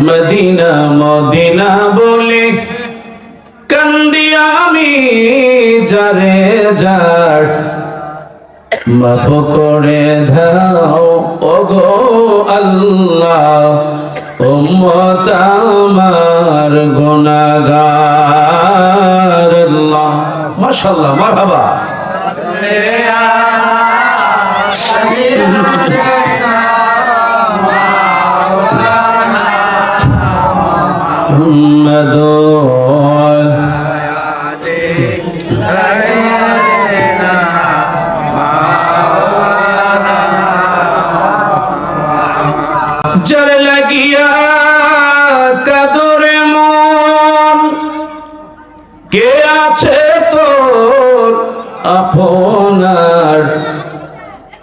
Medina Medina বলে কান্দি আমি যারে যার, মাফ করে দাও ওগো আল্লাহ উম্মত আমার গুনাহগার। আল্লাহ মাশাআল্লাহ মারহাবা। যার লাগিয়া কাদরে মন, কে আছে তোর আপনার,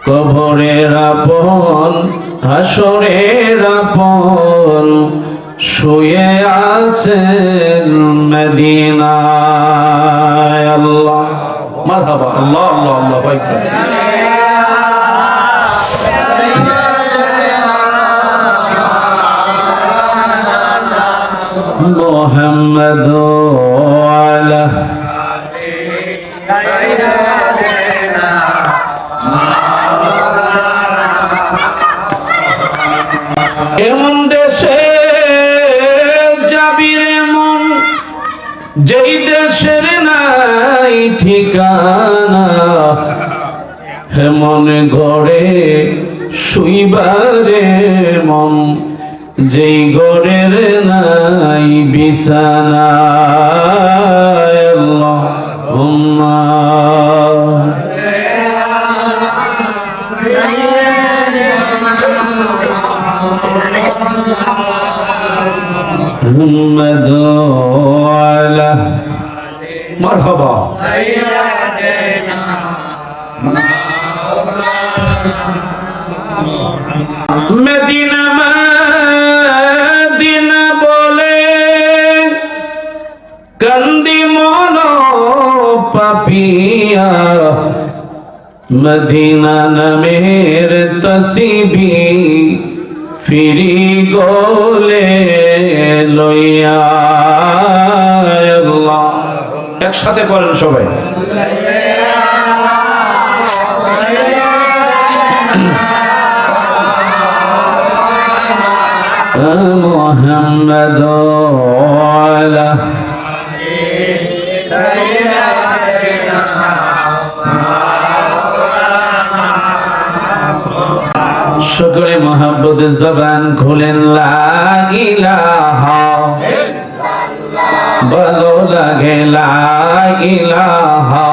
কবরের আপন হাসরের আপন, শুয়ে আছেন মদিনায়। আল্লাহ মারহাবা। আল্লাহ আল্লাহ আল্লাহ আকবার। মুহাম্মদ আলা এমন দেশে যাবি রে মন, যেই দেশের নাই ঠিকানা, হেমন ঘরে শুইবারে মন, যেই ঘরের নাই বিছানা। আল্লাহুম্মা মুহাম্মদ আলা মারহাবা। মদিনা মদিনা বলে কান্দি মন পাপিয়া, মদিনা নামের তসবিহ ফিরি গোলে লইয়া। আল্লাহ একসাথে পড়েন সবাই। মুহাম্মদ আলা সকলে মোহাম্মদ জবান খুলেন লা ইলাহা, ভালো লাগে লা ইলাহা।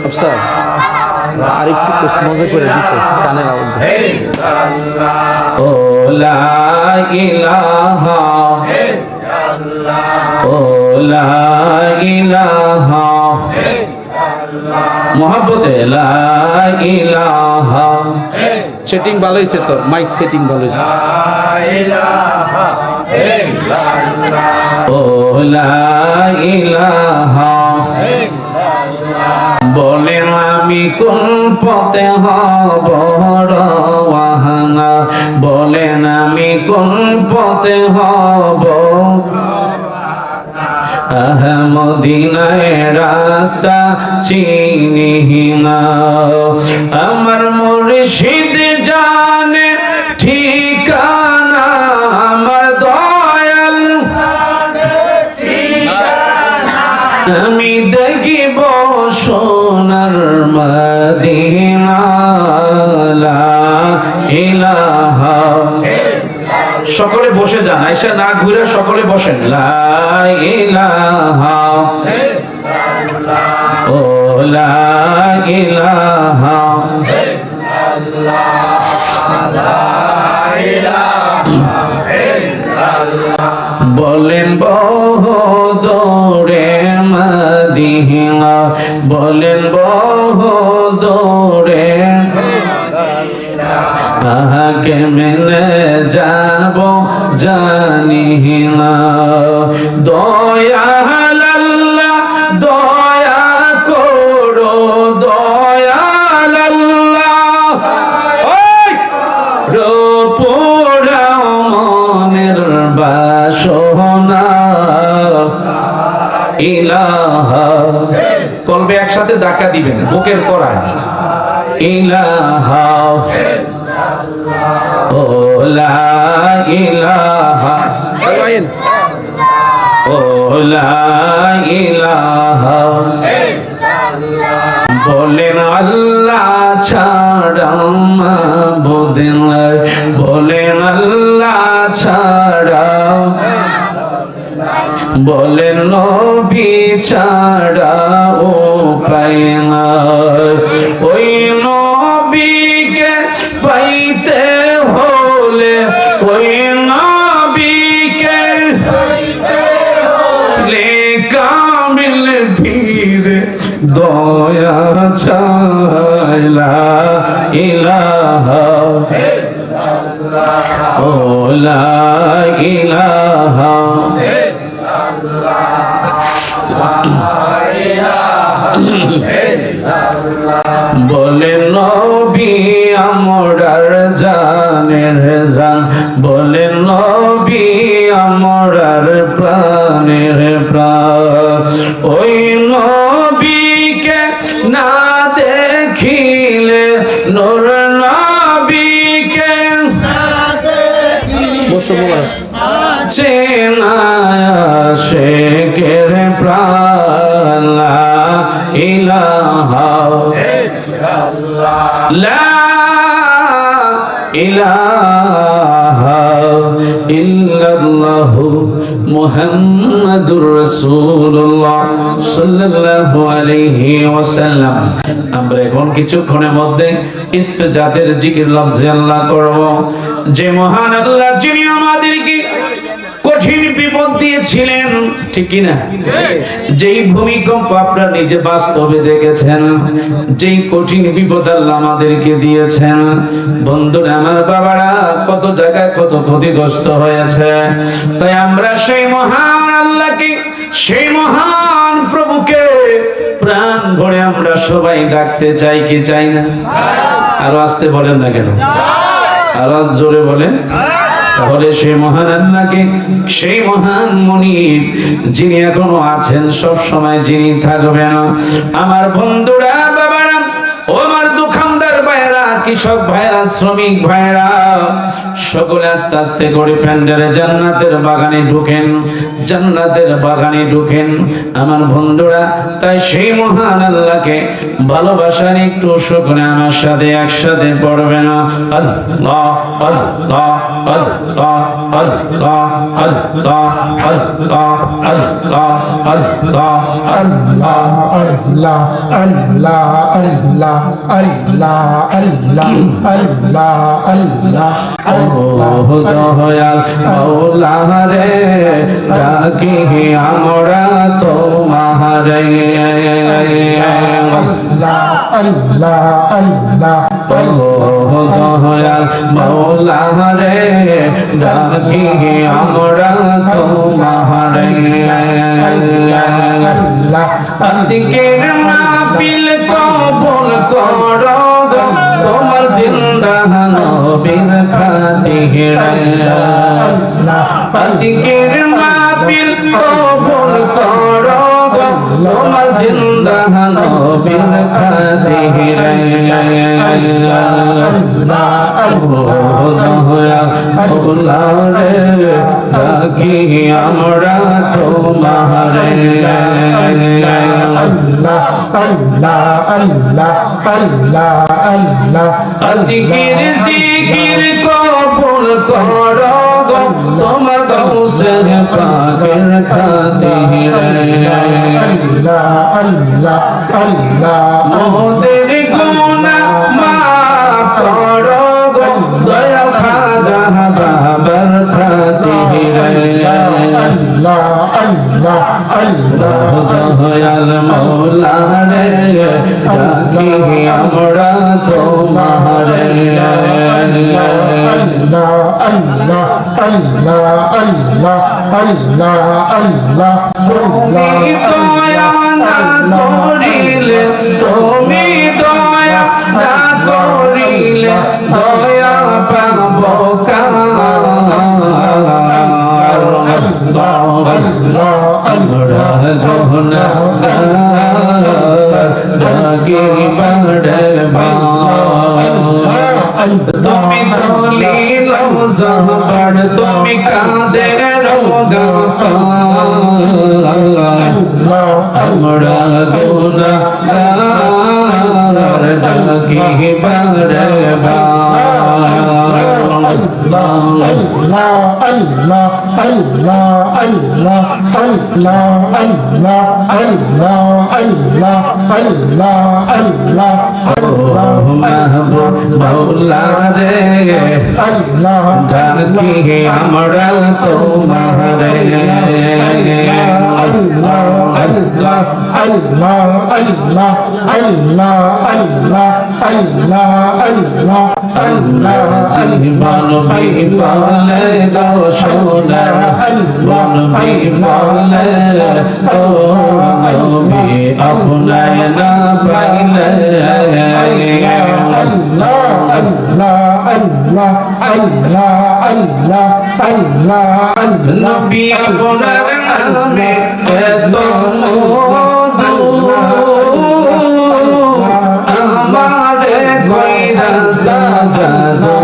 আচ্ছা আর একটু মজা করে দিত কানের আওয়াজ। ও লা ইলাহা, ও লা ইলাহা, মোহাব্বতে লা ইলাহা। সেটিং ভালো হয়েছে তোর, মাইক সেটিং ভালো হয়েছে। ও লা ইলাহা বলেন আমি কোন পথে হব রওয়ানা, বলেন আমি কোন পথে হব, মদিনায় রাস্তা চিনি না, আমার মুর্শিদ জানে ঠিকানা, আমার দয়াল আমি দেখিব সোনার মদিনা। লা ইলাহা, সকলে বসে যান, আইসা না ঘুরে সকলে বসেন। লা ইলাহা, ও লা ইলাহা, বলেন বহুদূরে মদিনা, বলেন বহুদূরে, কেমনে যাব জানি না, দয়াল আল্লাহ দয়া করো, দয়াল আল্লাহ পোড়া মনের বাসনা ইলাহা, কলবে একসাথে ধাক্কা দিবেন বুকের করায়, ইলাহা ও লা ইলাহা ও লা ইলাহা, বলেন আল্লাহ ছাড়া মাবুদ নাই, বলেন আল্লাহ ছাড়া, বলেন নবী ছাড়া উপায় নাই। ওই নবীকে পাইতে হলে, ওই নবীকে পাইতে কামিল ফিরে দয়া চাইলা ইলাহা ও লা ইলাহা বলে নবী আমরার জানের জান, বলে নবী আমরার প্রাণের প্রাণ, ওই নবীকে না দেখিলে, নূর নবীকে না দেখিলে চেনা শেখের প্রাণ, লা ইলাহা লা ইলাহা ইল্লাল্লাহু মুহাম্মাদুর রাসূলুল্লাহ সাল্লাল্লাহু আলাইহি ওয়াসাল্লাম। আমরা এখন কিছুক্ষণের মধ্যে ইস্তেজাতের জিকির লফজে আল্লাহ করব। যে মহান আল্লাহ যিনি আমাদেরকে কঠিন বিপদ দিয়েছিলেন, ঠিক কি না? যেই ভূমিকম্প আপনারা নিজে বাস্তবে দেখেছেন, যেই কঠিন বিপদ আল্লাহ আমাদেরকে দিয়েছেন, বন্ধুরা আমার বাবারা কত জায়গায় কত ক্ষতিগ্রস্ত হয়েছে। তাই আমরা সেই মহান আল্লাহকে, সেই মহান প্রভুকে প্রাণ ভরে আমরা সবাই ডাকতে চাই কি চাই না? আরো আসতে বলেন না কেন? আরো জোরে বলেন। তাহলে সেই মহান আল্লাহকে, সেই মহান মুনিব যিনি এখনো আছেন, সব সময় যিনি থাকবেন, আমার বন্ধুরা বাবারা ও আমার দোকানদার ভাইরা, কৃষক ভাইরা, শ্রমিক ভাইরা, সকলে আস্তে আস্তে করে প্যান্ডেলে জান্নাতের বাগানে ঢুকেন, জান্নাতের বাগানে ঢুকেন আমার বন্ধুরা। তাই সেই মহান আল্লাহকে ভালোবাসার একটু সকলে আমার সাথে একসাথে পড়বেন, আল্লাহ আল্লাহ আল্লাহ আল্লাহ আল্লাহ আল্লাহ আল্লাহ আল্লাহ আল্লাহ আল্লাহ আল্লাহ আল্লাহ আল্লাহ আল্লাহ আল্লাহ আল্লাহ ও দয়াল মাওলা রে, ডাকি আমরা তোমারে, আল্লাহ আল্লাহ আল্লাহ ও দয়াল মাওলা রে, ডাকি আমরা তোমারে। আশিকের মাহফিল কবুল করো গো, তোমার জিন্দা নবীর খাতিরে। আশিকের মাহফিল কবুল করো গো, তোমার জিন্দা নবীর খাতিরে। ডাকি আমরা তোমারে, আল্লাহ আল্লাহ আল্লাহ আল্লাহ আল্লাহ জিকির জিকির কবুল করো গো, তোমার গাউসের পাকের খাতিরে। আল্লাহ আল্লাহ আল্লাহ মোদের গুনাহ মাফ করো গো, দয়াল খাজা বাবার খাতিরে। আল্লাহ আল্লাহ আল্লাহ দয়াল মাওলা রে, ডাকি আমরা তোমারে। আল্লাহ আল্লাহ আল্লাহ আল্লাহ আল্লাহ আল্লাহ তুমি দয়া না করিলে, তুমি দয়া না করিলে দয়া পাবো কার? আমরা গুনাহগার ডাকি বারবার তুমি ধলিল জাহবার তুমি কাঁদের গাফার আমরা গুনাহগার ডাকি বারবার মৌলা রে ডাকি আমরা তোমারে জীবন বিপলে গো সোনা মন বিপলে ও নবী আপনায় না পাইলে নবী আপনার নামে এত মধু আমারে কইরা সাজাদো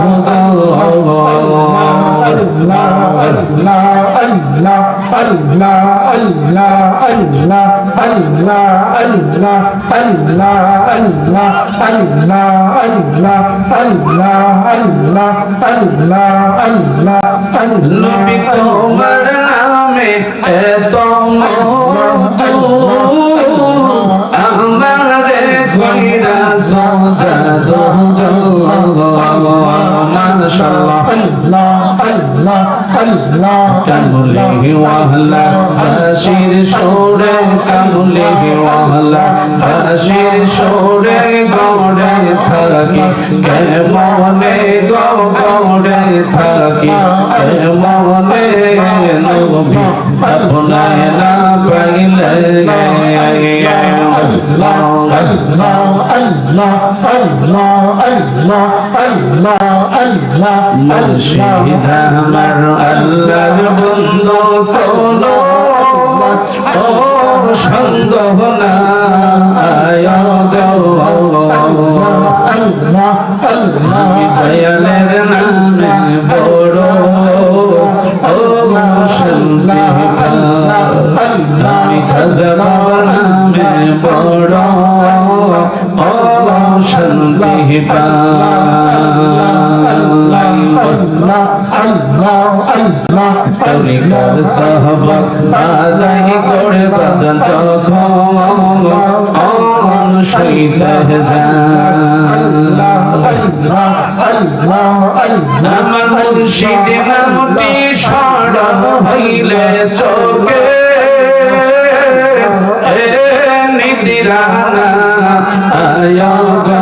নবী তোমার নামে এত মধু আমারে কইরা সাজাদো মাশাআল্লাহ কামলি ওয়াহলা বাশির শোরে কামলি ওয়াহলা বাশির শোরে গড়ে থাকি কেমনে গড়ে থাকি কেমনে নবী আপনায় না পাইলে মুর্শিদ আমার আল্লাহর বন্ধু কোনো সন্দেহ না দয়ালের নামে বড় শান্তি আমি খাজাবার নামে বড় শান্তি তরিকার সাহাবা আদায় করে বাজান যখন সইতে যায় আমার মুর্শিদের নামটি স্মরণ হইলে চোখে নিদিরানা আয়া গো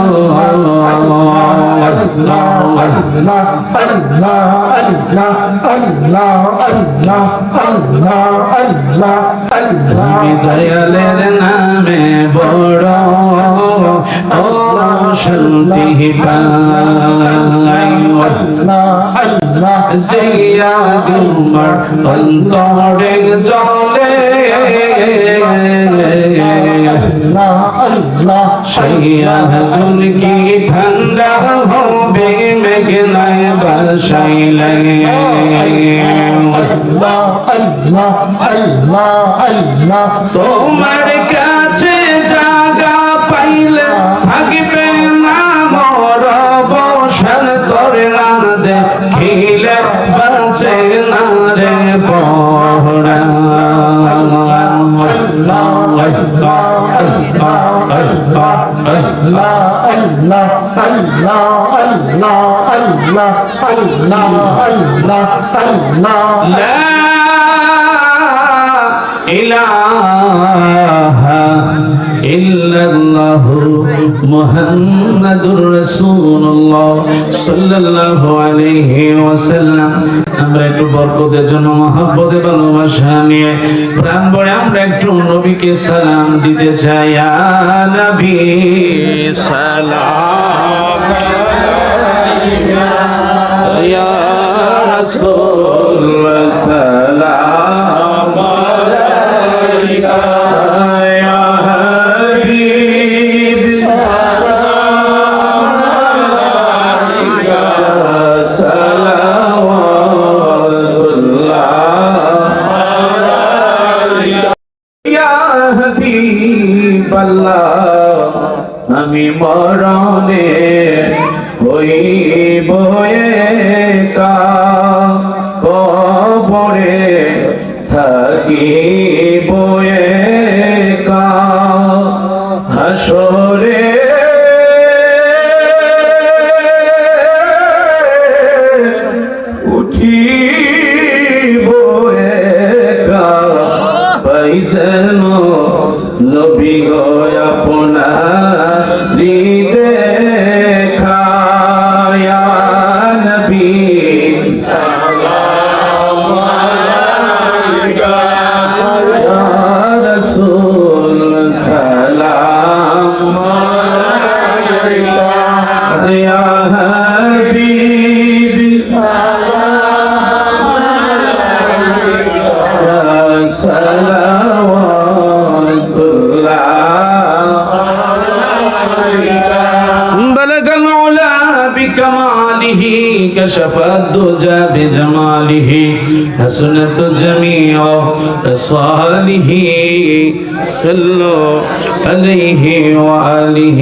দয়ালের নামে বড় ও শান্তি পাই জিয়া তোমার অন্তরে জলে সেই আগুন কি ঠান্ডা হবে মেঘনায় বাসাইলে তোমার কাছে জায়গা পাইলে থাকবে না মোর বসান তোরে না দেখিলে বাঁচে না রে পড়া ইলাহা ইল্লাল্লাহু মুহাম্মাদুর রাসূলুল্লাহ সাল্লাল্লাহু আলাইহি ওয়াসাল্লাম। আমরা একটু বরকতের জন্য মহব্বতে ভালোবাসা নিয়ে প্রাণ ভরে আমরা একটু নবীকে সালাম দিতে চাই। ইয়া নবী সালাম আলাইকা ইয়া রাসূল সালাম আল্লাহ আমি মরণে হইব একা কবরে থাকিব একা হাসরে উঠিব একা পাইছেন নবী গো আপনার দেখা ইয়া নবী সালাম আলাইকা ইয়া রাসূল সালাম আলাইকা ইয়া হাবিব সালাম আলাইকা সালাওয়াতুল্লাহ بلغ العلا بكماله كشف الدجى بجماله حسنت جميع خصاله صلوا عليه وآله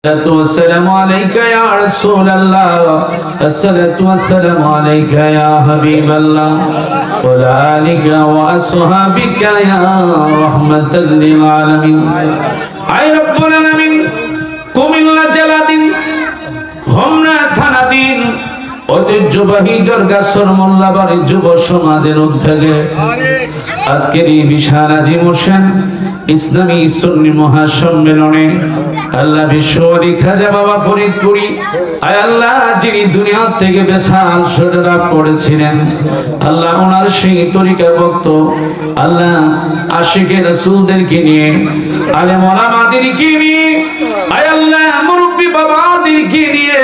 الصلاة والسلام عليك يا رسول الله الصلاة والسلام عليك يا حبيب الله وعلى آلك وأصحابك يا رحمة للعالمين أي رب العالمين কুমিল্লা জেলাধীন হোমনা থানাধীন ঐতিহ্যবাহী জরগাছর মোল্লাবাড়ি যুব সমাজের উদ্যোগে আজকের এই বিশাল আজিম হোসেন ইসলামী সুন্নি মহাসম্মেলনে আল্লাহ বিশ্বরি খাজা বাবা ফরিদপুরি আয় আল্লাহ যিনি দুনিয়া থেকে বেসাল সরে লাভ করেছিলেন আল্লাহ ওনার সেই তরিকা ভক্ত আল্লাহ আশিকে রাসূলদেরকে নিয়ে আলেম ওলামাদেরকে নিয়ে আয় আল্লাহ মুরব্বি বাবাদেরকে নিয়ে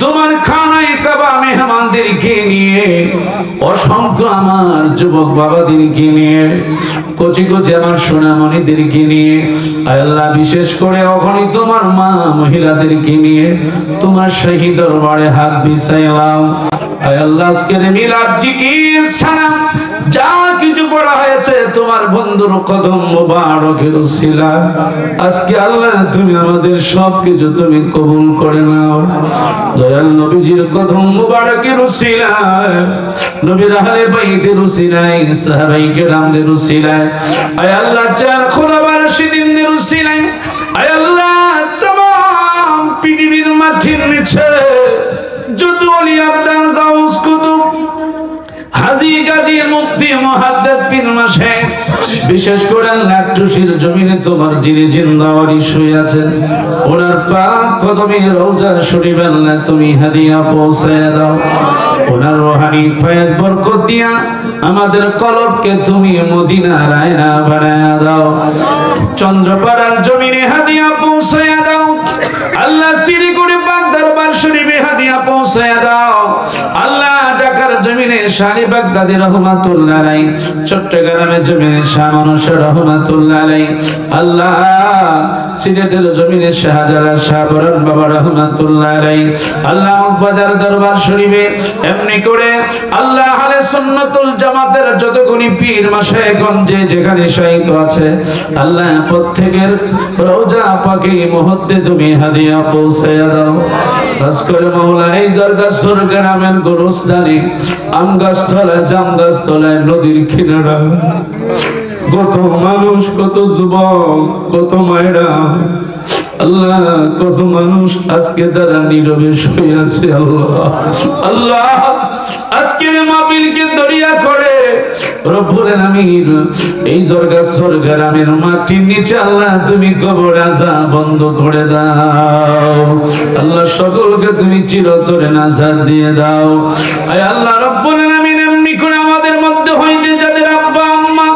তোমার খানায় কাবা মেহমানদেরকে নিয়ে অসংখ্য আমার যুবক বাবাদেরকে নিয়ে কচি কচি আমার সোনামণিদেরকে নিয়ে আয় আল্লাহ বিশেষ করে অগণিত তোমার মা মহিলাদেরকে নিয়ে তোমার শাহী দরবারে হাত বিছাইলাম আয় আল্লাহ আজকের মিলাদ জিকির সালাম যা কিছু পড়া হয়েছে তোমার বন্ধুর কদম মোবারকের উসিলায় আজকে আল্লাহ তুমি আমাদের সবকিছু তুমি কবুল করে নাও দয়াল নবীজির কদম মোবারকের উসিলায় নবীর আহলে বাইতের উসিলায় সাহাবায়ে কেরামদের উসিলায় আয় আল্লাহ চার খোলাফায়ে রাশিদিনদের উসিলায় আয় আল্লাহ तमाम পৃথিবীর মাটির নিচে যত ওলি আব্দাল গাউস কুতুব হাজী গাজী মুফতি মুহাদ্দিস পীর মাশায়েখ বিশেষ করে নাট্টুশির জমিনে তোমার যিনি জিন্দাওয়ারি শুয়ে আছেন ওনার পাক কদমে রওজা শরীফ আল্লাহ তুমি হাদিয়া পৌঁছায় দাও ওনার রূহানি ফয়েজ বরকত দিয়া আমাদের কলবকে তুমি মদিনার আয়না বানায়া দাও চন্দ্রপাড়ার জমিনে হাদিয়া পৌঁছায় দাও আল্লাহ শিরিকুড়ি পাক দরবার শরীফে হাদিয়া পৌঁছায় দাও আল্লাহ ঢাকার জমিনে শানি বাগদাদি রহমাতুল্লাহ আলাইহি চট্টগ্রামের জমিনে শাহ মানুষ রহমাতুল্লাহ আলাইহি আল্লাহ সিলেটের জমিনে শাহজালাল শাহ বরণ বাবা রহমাতুল্লাহ আলাইহি আল্লাহ মগবাজার দরবার শরীফে এমনি করে আল্লাহ আহলে সুন্নাতুল জামাতের যতগুলি পীর মাশায়েখগণ যেখানে শায়িত আছে আল্লাহ প্রত্যেকের রওজা পাকে মুহূর্তে তুমি হাদিয়া পৌঁছায়া দাও খাস করে মাওলা এই জরগাছর গ্রামের গোরস্থানে আম গাছতলা জাম গাছতলায় নদীর কিনারা কত মানুষ কত যুবক কত মায়েরা আল্লাহ কত মানুষ আজকে তারা নীরবে শুয়ে আছে আল্লাহ আল্লাহ আজকের মাহফিলকে দরিয়া করে রব্বুল আলামিন এই জরগাছর গ্রামের মাটির নিচে আল্লাহ তুমি কবর আযাব বন্ধ করে দাও আল্লাহ সকলকে তুমি চিরতরে নাজাত দিয়ে দাও আয় আল্লাহ রব্বুল আলামিন এমনি করে আমাদের মধ্যে হইতে যাদের আব্বা আম্মা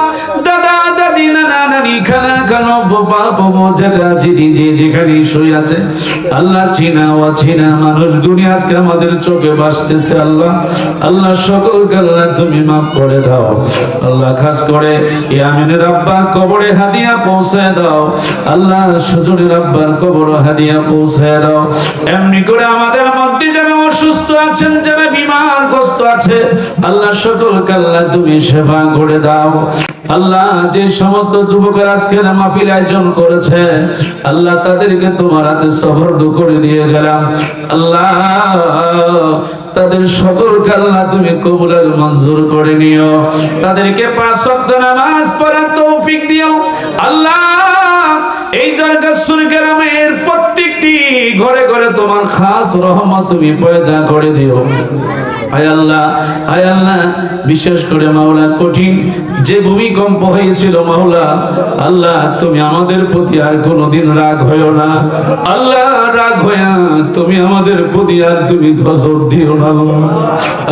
দাদা দাদি নানা নানি খালা খালো ফুফা ফুফু জ্যাঠা জিজি যেখানে শুয়ে আছে আল্লাহ চিনা অচিনা মানুষগুলি আজকে আমাদের চোখে ভাসতেছে আল্লাহ আল্লাহ সকলকে আল্লাহ তুমি মাফ করে দাও আল্লাহ খাস করে ইয়ামিনের আব্বার কবরে হাদিয়া পৌঁছায় দাও আল্লাহ সুজনের আব্বার কবরে হাদিয়া পৌঁছায় দাও এমনি করে আমাদের মধ্যে যারা অসুস্থ আছেন যারা বিমার রোগগ্রস্ত আছে আল্লাহ সকলকে আল্লাহ তুমি সেবা করে দাও। আল্লাহ যে সমস্ত যুবকেরা আজকের মাহফিল আয়োজন করেছে আল্লাহ তাদেরকে তোমার হাতে সুপর্দ করে দিয়ে গেলাম। আল্লাহ তাদের সকলকে আল্লাহ তুমি কবুলের মঞ্জুর করে নিও, তাদেরকে 5 ওয়াক্ত নামাজ পড়ার তৌফিক দিও। আল্লাহ এই জরগাছুর গ্রামের প্রত্যেকটি ঘরে ঘরে তোমার খাস রহমত তুমি পয়দা করে দিও। আয় আল্লাহ, আয় আল্লাহ, বিশেষ করে মাওলা কঠিন যে ভূমিকম্প হয়েছিল মাওলা, আল্লাহ তুমি আমাদের প্রতি আর কোনোদিন রাগ হইও না। আল্লাহ রাগ হইয়া তুমি আমাদের প্রতি আর তুমি গজব দিও না।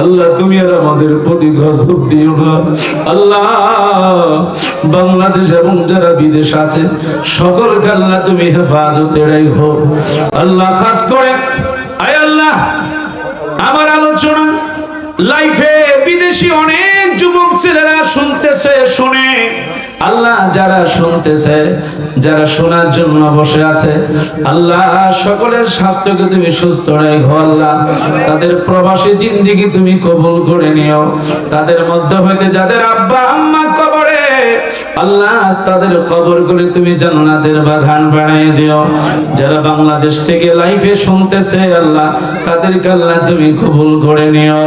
আল্লাহ তুমি আর আমাদের প্রতি গজব দিও না। আল্লাহ বাংলাদেশ এবং যারা বিদেশ আছে সকলকে আল্লাহ তুমি হেফাজতে রাখো। আল্লাহ খাস করে আয় আল্লাহ আমার আলোচনা লাইফে বিদেশি অনেক যুবক ছেলেরা শুনতেছে, শুনে আল্লাহ যারা শুনতেছে, যারা শোনার জন্য বসে আছে, আল্লাহ সকলের স্বাস্থ্যকে তুমি সুস্থ রাখো। আল্লাহ তাদের প্রবাসী জিন্দেগি তুমি কবুল করে নিও। তাদের মধ্যে হইতে যাদের আব্বা আম্মা কবরে, আল্লাহ তাদের কবরগুলি তুমি জান্নাতের বাগান বানিয়ে দিও। যারা বাংলাদেশ থেকে লাইভে শুনতেছে আল্লাহ তাদেরকে আল্লাহ তুমি কবুল করে নিও।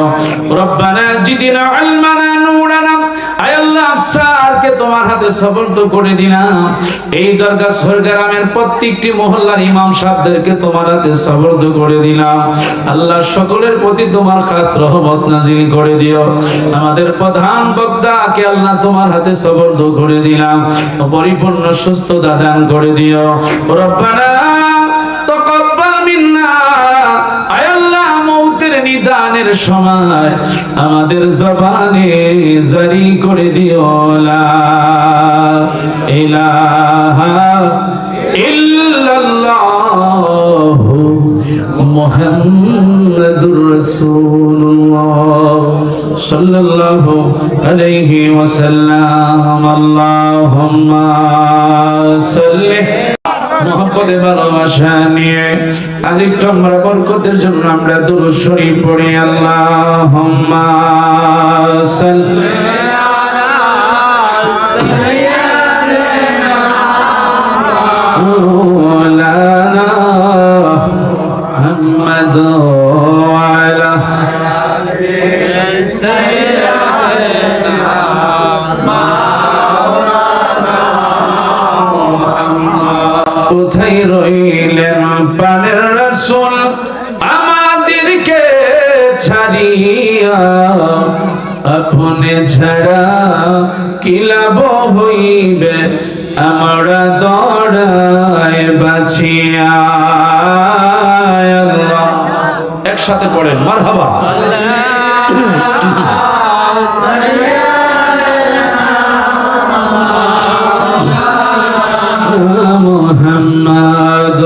রব্বানা জিদিনা ইলমানা নূরানা, আয় আল্লাহ আফসারকে তোমার হাতে সুপর্দ করে দিলাম। এই জরগাছর গ্রামের প্রত্যেকটি মহল্লার ইমাম সাহেবদেরকে তোমার হাতে সুপর্দ করে দিলাম। আল্লাহ সকলের প্রতি তোমার খাস রহমত নাজিল করে দিও। আমাদের প্রধান বক্তাকে আল্লাহ তোমার হাতে সুপর্দ করে দিলাম, পরিপূর্ণ সুস্থতা দান করে দিও। রব্বানা তাকাব্বাল মিন্না, আয় আল্লাহ মউতের নিদানের সময় আমাদের জবানে জারি করে দিও লা ইলাহা ইল্লাল্লাহু মুহাম্মাদুর রাসূলুল্লাহ সাল্লাল্লাহু আলাইহি ওয়াসাল্লাম। আল্লাহুম্মা সাল্লি মোহাম্মদে ভালোবাসা নিয়ে আরেকটু আমরা বরকতের জন্য আমরা দুরূদ শরীফ পড়ি। আল্লাহুম্মা সাল্লি আলা সাইয়্যিদিনা মাওলানা মুহাম্মদ ওয়া আলা আলি সাইয়্যিদিনা মাওলানা মুহাম্মদ। কোথায় রইলেন প্রাণের রাসূল আমাদেরকে ছাড়িয়া, আপনি ছাড়া কি লাভ হইবে আমরা দড়ায় বাছিয়া। আল্লাহ একসাথে পড়েন মারহাবা। মুহাম্মাদ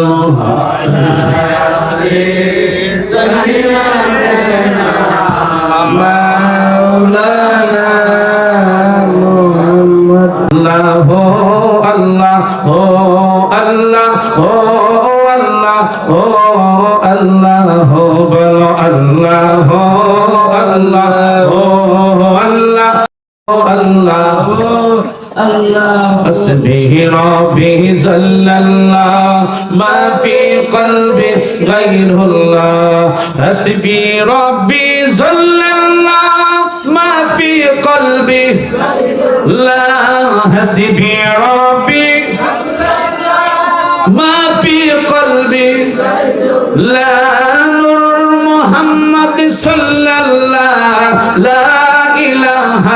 আল্লাহ ও আল্লাহ ও আল্লাহ ও আল্লাহ বলো আল্লাহ আল্লাহ ও আল্লাহ ও আল্লাহ حسبي ربي جل الله ما في قلبي غير الله حسبي ربي جل الله ما في قلبي لا حسبي ربي ما في قلبي لا نور محمد صلى الله لا إله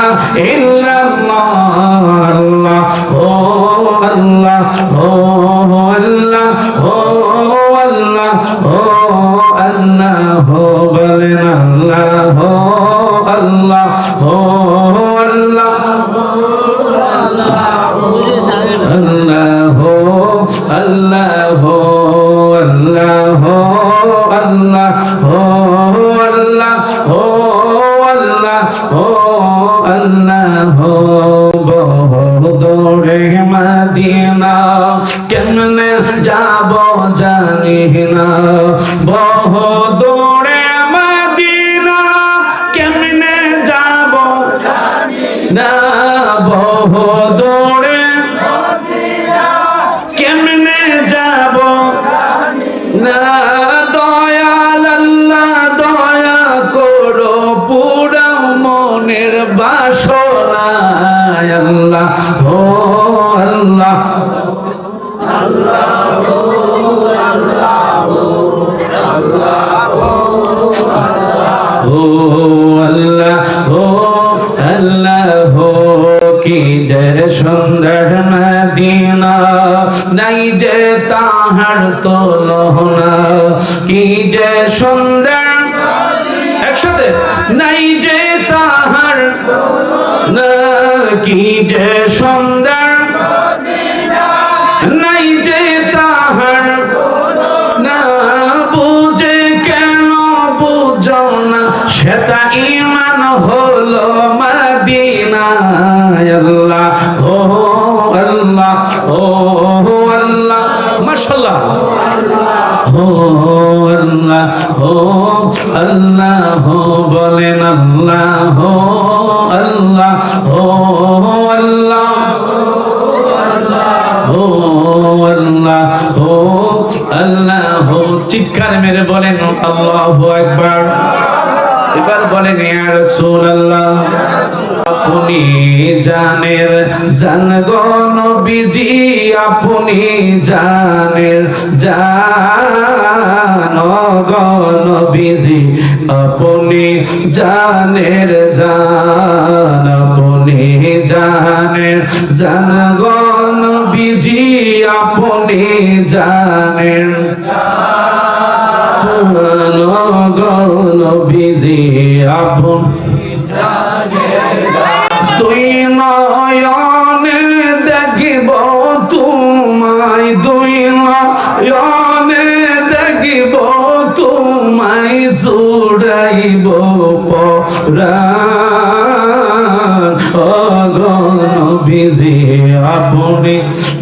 إلا الله الله oh Allah oh Allah oh Allah oh Allah oh balen Allah oh Allah oh Allah Allah Allah Allah Allah Allah দৌড়ে মদিনা কেমনে যাব জানি না, বহু দৌড়ে মদিনা কেমনে না বহু দূরে কেমনে যাব না দয়াল আল্লাহ দয়া করো পুরাও মনের বাসনা আল্লাহ ও আল্লাহ हो अल्लाह हो अल्लाह हो की जय सुंदर मदीना नहीं जे ताहर तो लोहना की जय सुंदर एक साथे नहीं जे ताहर ना की जय सुंदर नहीं जे ताहर ना बुझे केनो बुझो ना সেটা ঈমান হলো মদিনা আল্লাহ ও আল্লাহ ও আল্লাহ মাশাআল্লাহ ও আল্লাহ ও আল্লাহ বলেন আল্লাহ ও আল্লাহ ও আল্লাহ ও আল্লাহ ও আল্লাহ চিৎকার মেরে বলেন আল্লাহু আকবার এবার বলেন ইয়া রাসূলুল্লাহ আপনি জানের জান গো নবীজি আপনি জানের জান গো নবীজি আপনি জানের জান আপনি জানের জান গো নবীজি আপনি জানের নবীজি আপন তুই নয়নে দেখিব তোমায় দুই নয়নে দেখিব তোমায় জুড়াইব পরাণ ও নবীজি আপনি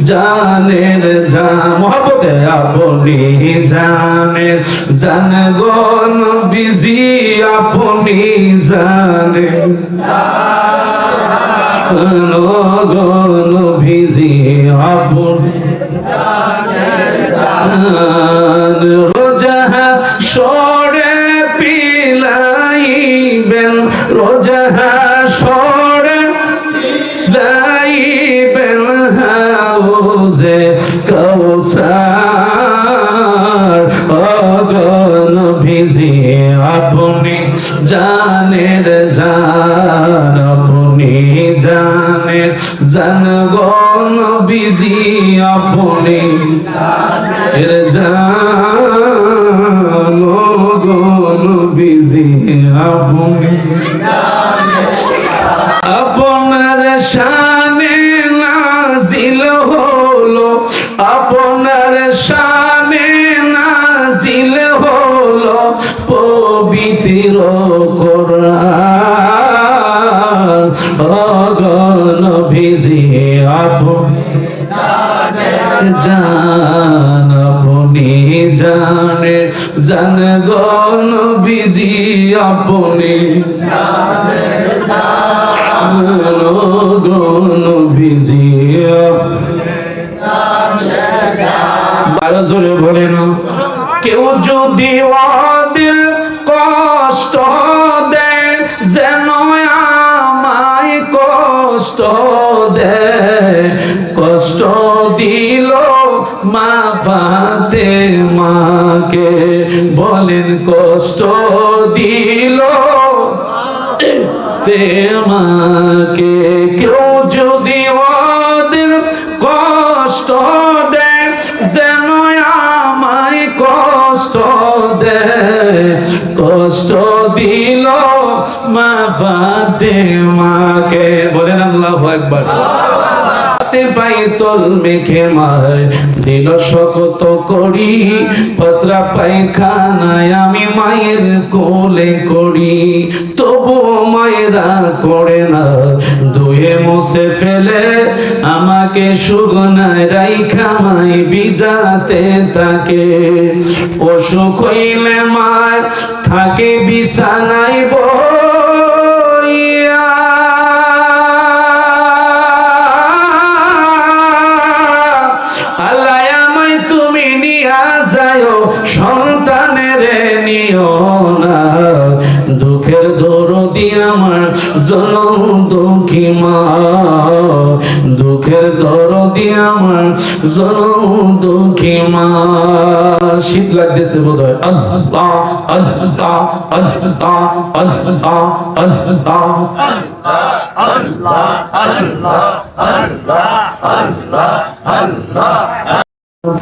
জানের জান মহব্বতে আপনি জানের জান গো নবীজি আপনি জানেন গো নবীজি আপনি রোজা সরে পিলাইবেন রোজা সরে লাইবেন হাউজে কৌসার নবীজি আপনি জানের জান আপনি জানের জান গো নবীজি আপনি জান গো নবীজি আপনি আপনার শানে নাজিল হলো আপনার শানে নাজিল হলো পবিত্র কোরআন ও গো নবীজি আপনি জান আপনি জানে জান গো নবীজি আপনি গো নবীজি বারো জোরে বলেন কেউ যদি ওদের কষ্ট দেয় যেন আমায় কষ্ট দেয় কষ্ট দিল মা ফাতেমাকে বলেন কষ্ট দিল তেমাকে কেউ যদি ওদের কষ্ট দেয় যেন আমায় কষ্ট দেয় কষ্ট দিল মা ফাতেমাকে বলেন আল্লাহু আকবার পাইতল মেখে মায় দিল শক্ত করি পসরা পায়খানায় আমি মায়ের কোলে করি তবু মায়েরা করে না ধুয়ে মুছে ফেলে আমাকে সুগনায় রাইখা মাই বিজাতে থাকে অসুখ হইলে মায় থাকে বিছানায় বইয়া জনম দুঃখী মা, দুঃখের দরদি আমার জনম দুঃখী মা। শীত লাগতেছে বোধ হয়। আল্লাহ আল্লাহ আল্লাহ আল্লাহ আল্লাহ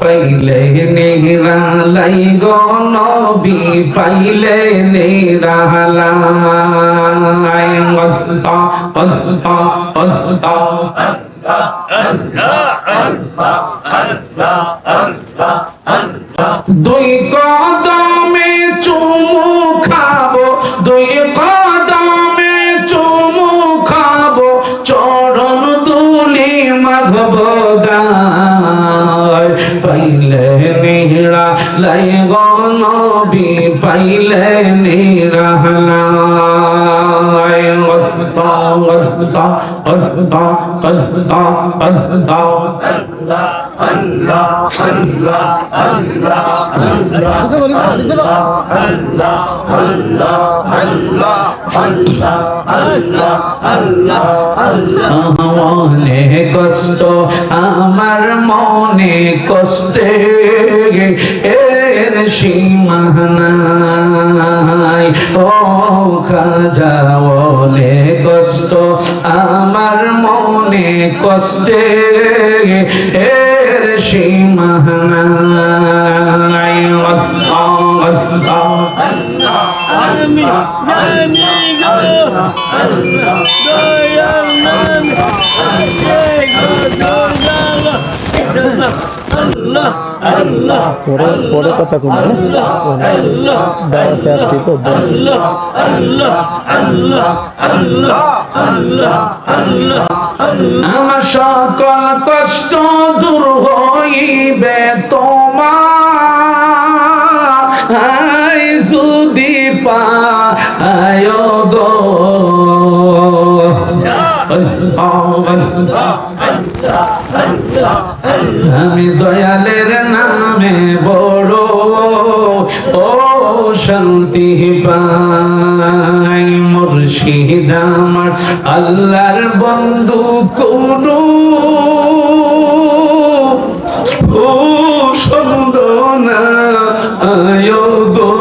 পাইলে নিরালাই গো নবী, পাইলে নিরালাই। আল্লাহ আল্লাহ আল্লাহ। দুই কদমে চুমু খাবো, দুই কদমে চুমু খাবো, চরণ দুলি মাগবো গায়। পাইলে নিরালাই গো নবী, পাইলে নিরালাই। মনে কষ্ট আমার মনে কষ্টে এর সীমা নাই। ও খাজা বলে কষ্ট আমার মনে কষ্টে এর সীমা নাই। পরে পরে কথা কই দাঁড়াতে আসছি তো। আমার সকল কষ্ট দূর হইবে তোমার যদি পায় গো। আমি দয়ালের নামে বড় ও শান্তি পাই। মুর্শিদ আমার আল্লাহর বন্ধু কোনো ও সুন্দর না আয় গো।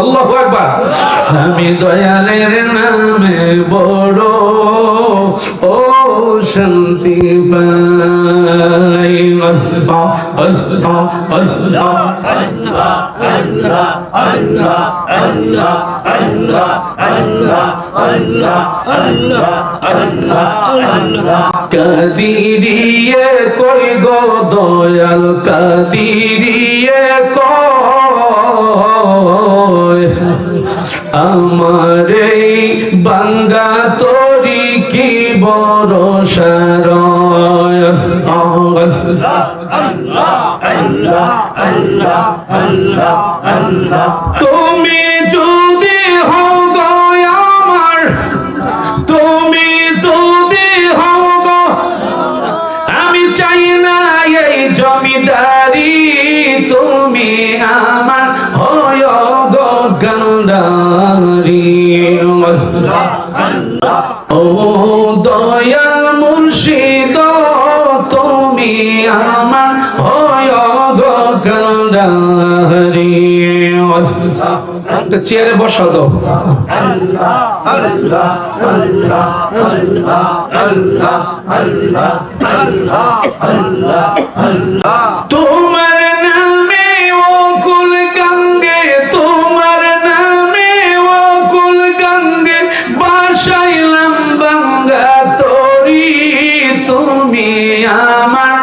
আল্লাহু আকবার। আমি দয়ালের নামে বড় ও শান্তি পাই। আল্লাহ আল্লাহ আল্লাহ আল্লাহ আল্লাহ আল্লাহ আল্লাহ আল্লাহ আল্লাহ আল্লাহ আল্লাহ আল্লাহ। কাদিরিয়ে কই গো দয়াল, কাদিরিয়ে কই আমার এই বাঙ্গা তরি কি ভরসা রয়। তুমি যদি হও গো আমার, তুমি যদি হও গো, আমি চাই না এই জমিদারি, তুমি আমার হয় গো গন্ডারি। ও দয়াল মুর্শিদ, তুমি আমার হয় গো গন্ডারি। চেয়ারে বসা দাও। তোমার নামে অকুল গঙ্গে, তোমার নামে অকুল গঙ্গে বাসাইলাম বাঙ্গা তরি, তুমি আমার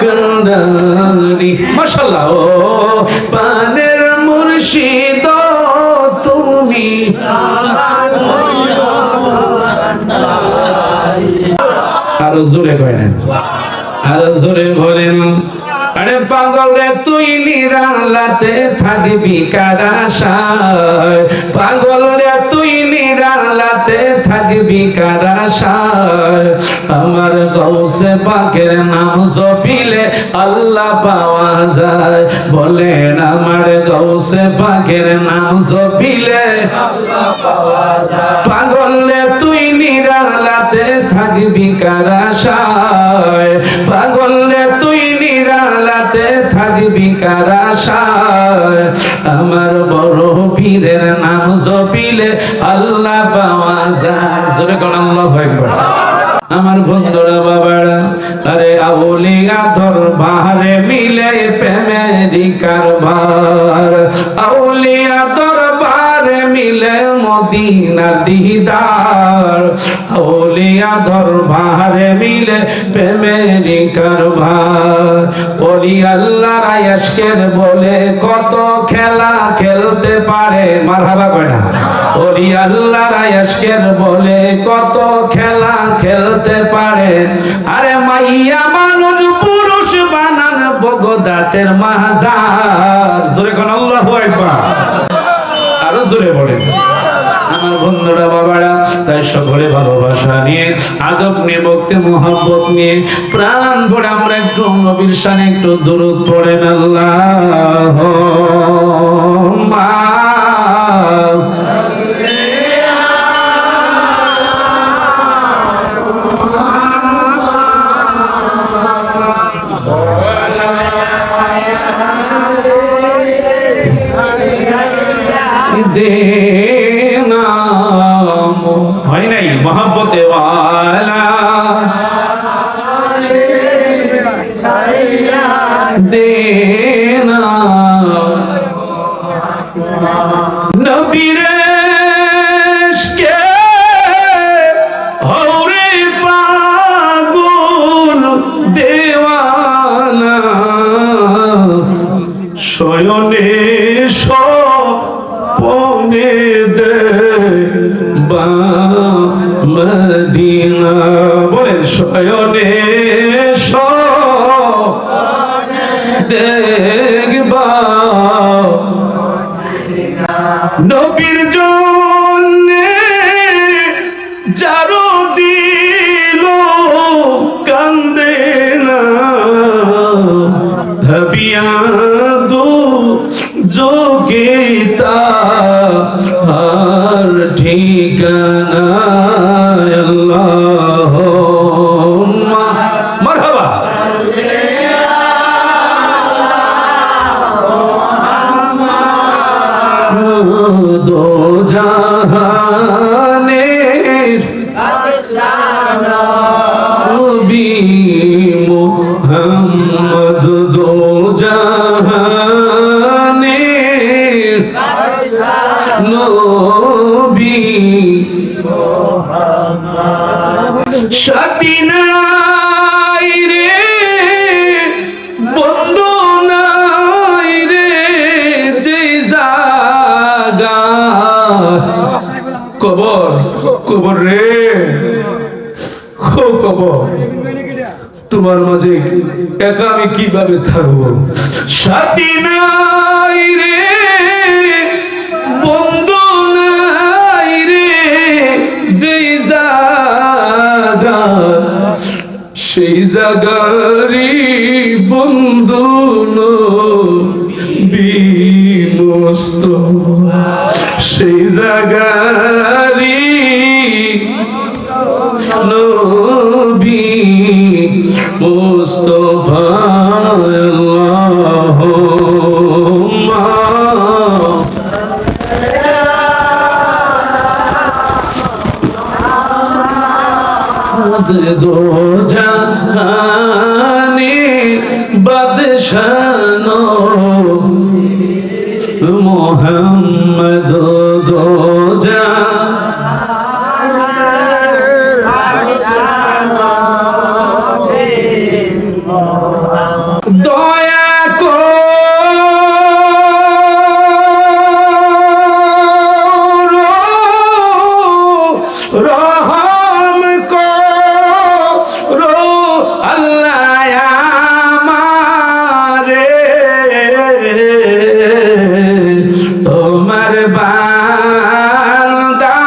গন্ডারি। মাশাআল্লাহ। ও পানের মুর্শিদ, তুমি আরো জোরে করেন, আরো জোরে বলেন। আরে পাগল রে তুই নিরালাতে থাকবি কার আশায়, পাগল রে তুই নিরালাতে থাকবি থাকবি কার আশায়, আমার গৌসে পাকের নাম জপিলে আল্লাহ পাওয়া যায়। বলেন আমার গৌসে পাকের নাম জপিলে আল্লাহ পাওয়া যায়। পাগল রে তুই নিরালাতে থাকবি কার আশায়, পাগল রে তুই নিরালাতে থাকবি কার আশায়, আমার বড় পীরের নাম জপিলে আল্লাহ পাওয়া যায়। জোরে কোন আল্লাহু আকবার। আমার বন্ধুরা বাবারা, আরে আউলিয়া দরবারে মিলে প্রেমেরই কারবার, আউলিয়া দরবারে মিলে মদিনার দিদার, আউলিয়া দরবারে মিলে প্রেমেরই কারবার। ওলি আল্লাহর আশকের বলে কত খেলা খেলতে পারে, মারহাবা কয় না? ওলি আল্লাহর আশকের বলে কত খেলা খেলতে পারে, আরে মাইয়া মানুষ পুরুষ বানান বগদাতের মাজার। জোরে কোন আল্লাহু আকবার। আরো জোরে বলেন। আমার বন্ধুরা বাবারা, তাই সকলে ভালোবাসা নিয়ে, আদব নিয়ে, ভক্তি মোহাম্মত নিয়ে প্রাণ ভরে আমরা একটু নবীর শানে একটু দুরূদ পড়েন। আল্লাহুম্মা দেনা হয় নাই মোহাব্বতে ওয়ালা দেনা নবীরে ইশকে হরে পাগল দেওয়ানা শয়নে পনে দে বা মদিনা। বলেন শয়নে দেখবা নবীর জন্যে যারো দিল কান্দে না, হবিয়া দু যোগিতা আর ঠিকানা। আল্লাহুম্মা মারহাবা। দো জাহানের নবী মুহাম্মদ, দো জাহানের নবী সাথী নাই রে, বন্ধু নাই রে, যে জাগা কবর, কবর রে, কবর তোমার মাঝে একা আমি কিভাবে থাকবো। সাথী নাই রে, বন্ধু নাই রে, যেই জায়গা সেই জায়গারই বন্ধু নবী মুস্তাফা, সেই জায়গারই নবী মুস্তাফা। আল্লাহুম্মা দো জাহানে বাদশাহ মোহাম্মদ, দো দয়া করো রহম করো আল্লাহ আমারে, তোমার বান্দা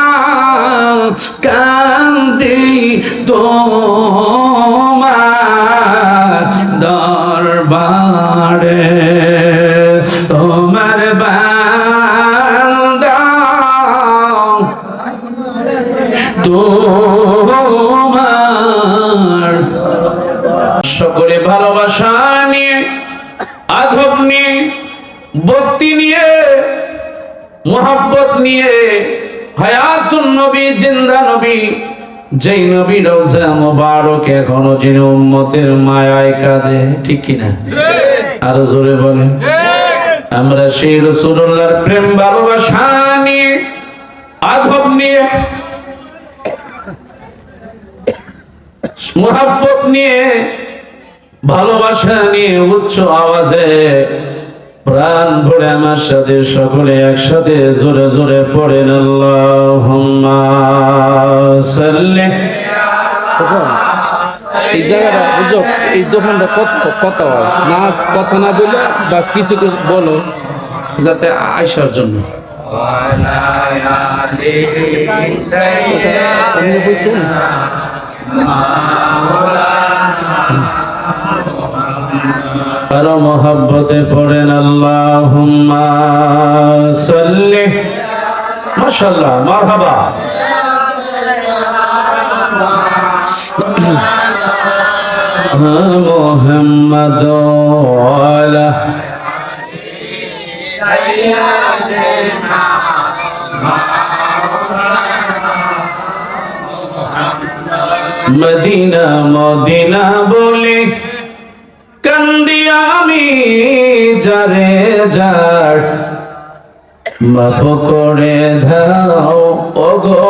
মোহাব্বত নিয়ে হায়াতুন নবী, জিন্দা নবী, যেই নবী রওজা মুবারক এখনো যিনি উম্মতের মায়ায় কাঁদে, ঠিক কিনা? আরো জোরে বলেন। আমরা সেই রাসূলুল্লাহর প্রেম ভালোবাসা নিয়ে, আদব নিয়ে, মোহাব্বত নিয়ে, ভালোবাসা নিয়ে উচ্চ আওয়াজে প্রাণ ভরে আমার সাথে সকলে একসাথে জোরে জোরে পড়েন আল্লাহুম্মা সাল্লি। এই জায়গাটা বুঝো, এই দোকানটা কথা হয় না, কথা না বলে বাস কিছু কিছু বলো যাতে আয়সার জন্য। আপনি বুঝছেন? আরো মহব্বতে পড়েন আল্লাহুম্মা সাল্লি। মাশাআল্লাহ, মারহাবা। মুহাম্মাদ ওয়ালা মদিনা মদিনা বলে কান্দি আমি যারে যার, মাফ করে দাও ওগো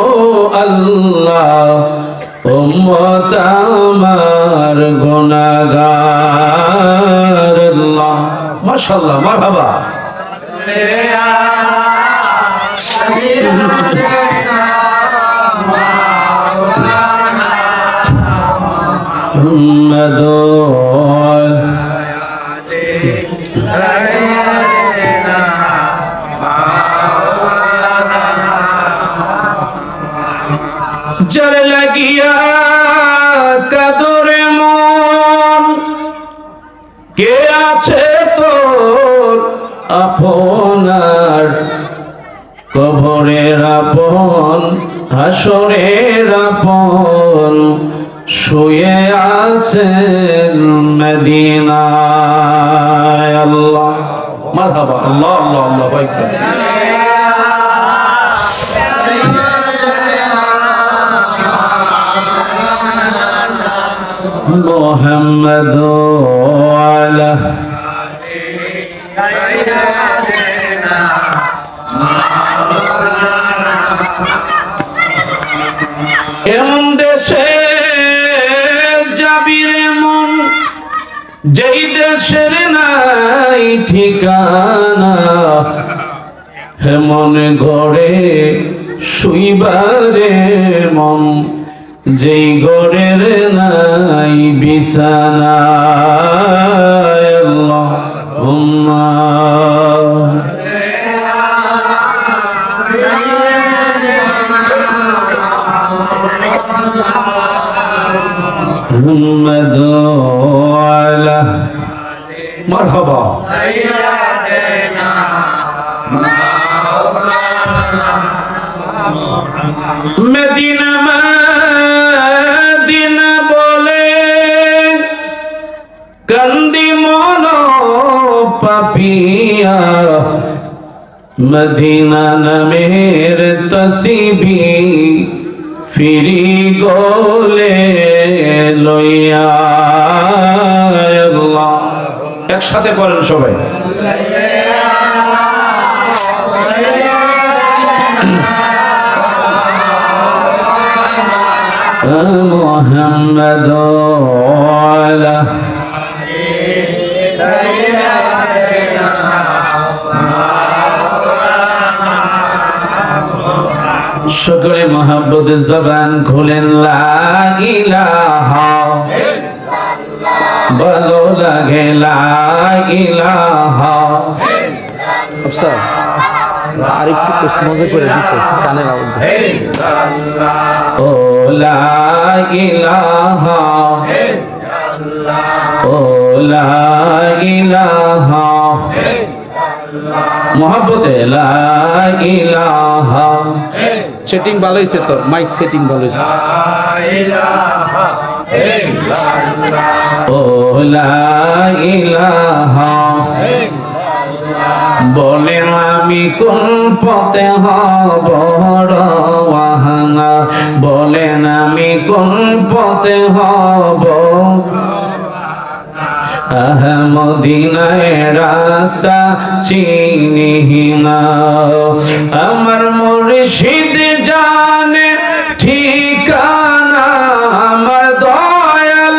আল্লাহ উম্মত আমার গুনাহগার। আল্লাহ, মাশাআল্লাহ, মারহাবা। মুহাম্মাদ যার লাগিয়া কাদরে মন, কে আছে তোর আপনার, কবরের আপন হাসরের আপন, শুয়ে আছেন মদিনায়। আল্লাহ, মারহাবা। আল্লাহ আল্লাহ আল্লাহ আকবার। মুহাম্মাদ ওয়ালা এমন দেশে যাবি রে মন, যেই দেশের নাই ঠিকানা, হেমন ঘরে শুইবারে মন, যেই ঘরের নাই বিছানা। আল্লাহুম্মা মুহাম্মাদ ওয়ালা মারহাবা। মদিনা মদিনা বলে কান্দি মন পাপিয়া, মদিনা নামের তসবিহ ফিরি গোলে লইয়া। আল্লাহ, একসাথে পড়েন সবাই। মুহাম্মাদ ওয়ালা সকলে মোহাব্বত জবান খুলেন লা ইলাহা, ভালো লাগে লা ইলাহা। আচ্ছা, আর একটু মজা করে দিত কানের আওয়াজ। ও লা ইলাহা, ও লা ইলাহা, মোহাব্বতে লা ইলাহা। সেটিং ভালো হয়েছে তো, মাইক সেটিং ভালো হয়েছে। ও লা ইলাহা, বলেন আমি কোন পথে হব রওয়ানা, বলেন আমি কোন পথে হব, মদিনায় রাস্তা চিনি না, আমার মুর্শিদ জানে ঠিকানা, আমার দয়াল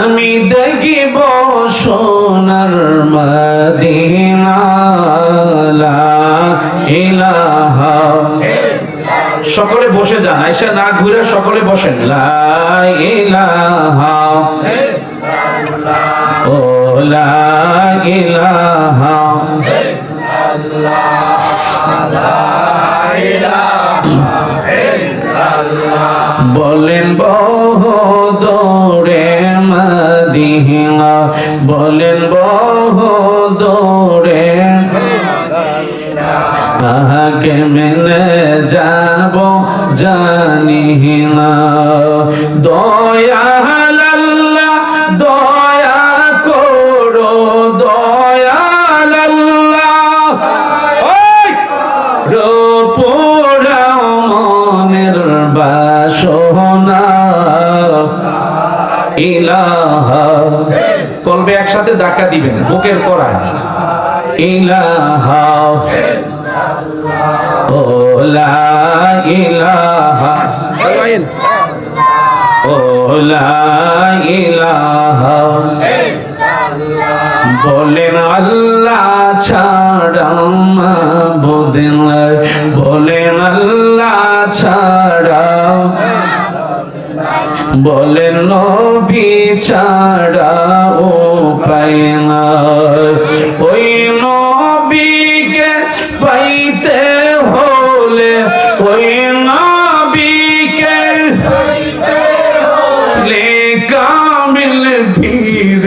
আমি দেখিব সোনার মদিনা, লা ইলাহা। সকলে বসে যান, আইসা না ঘুরে সকলে বসেন। লা ইলাহা ও লা ইলাহা বলেন বহুদূরে মদিনা, বলেন বহুদূরে, আগে মেনে যাব জানি না, দয়াল আল্লাহ দয়া করো, দয়াল আল্লাহ পোড়াও মনের বাসনা, ইলাহা। কলবে একসাথে ধাক্কা দিবেন বুকের করায়, ইলাহা ও লা ইলাহা ও লা ইলাহা, বলেন আল্লাহ ছাড়া মাবুদ নাই, বলেন আল্লাহ ছাড়া, বলেন নবী ছাড়া উপায় নাই, ওই নবীকে পাইতে হলে, ওই নবীকে কামিল ভিড়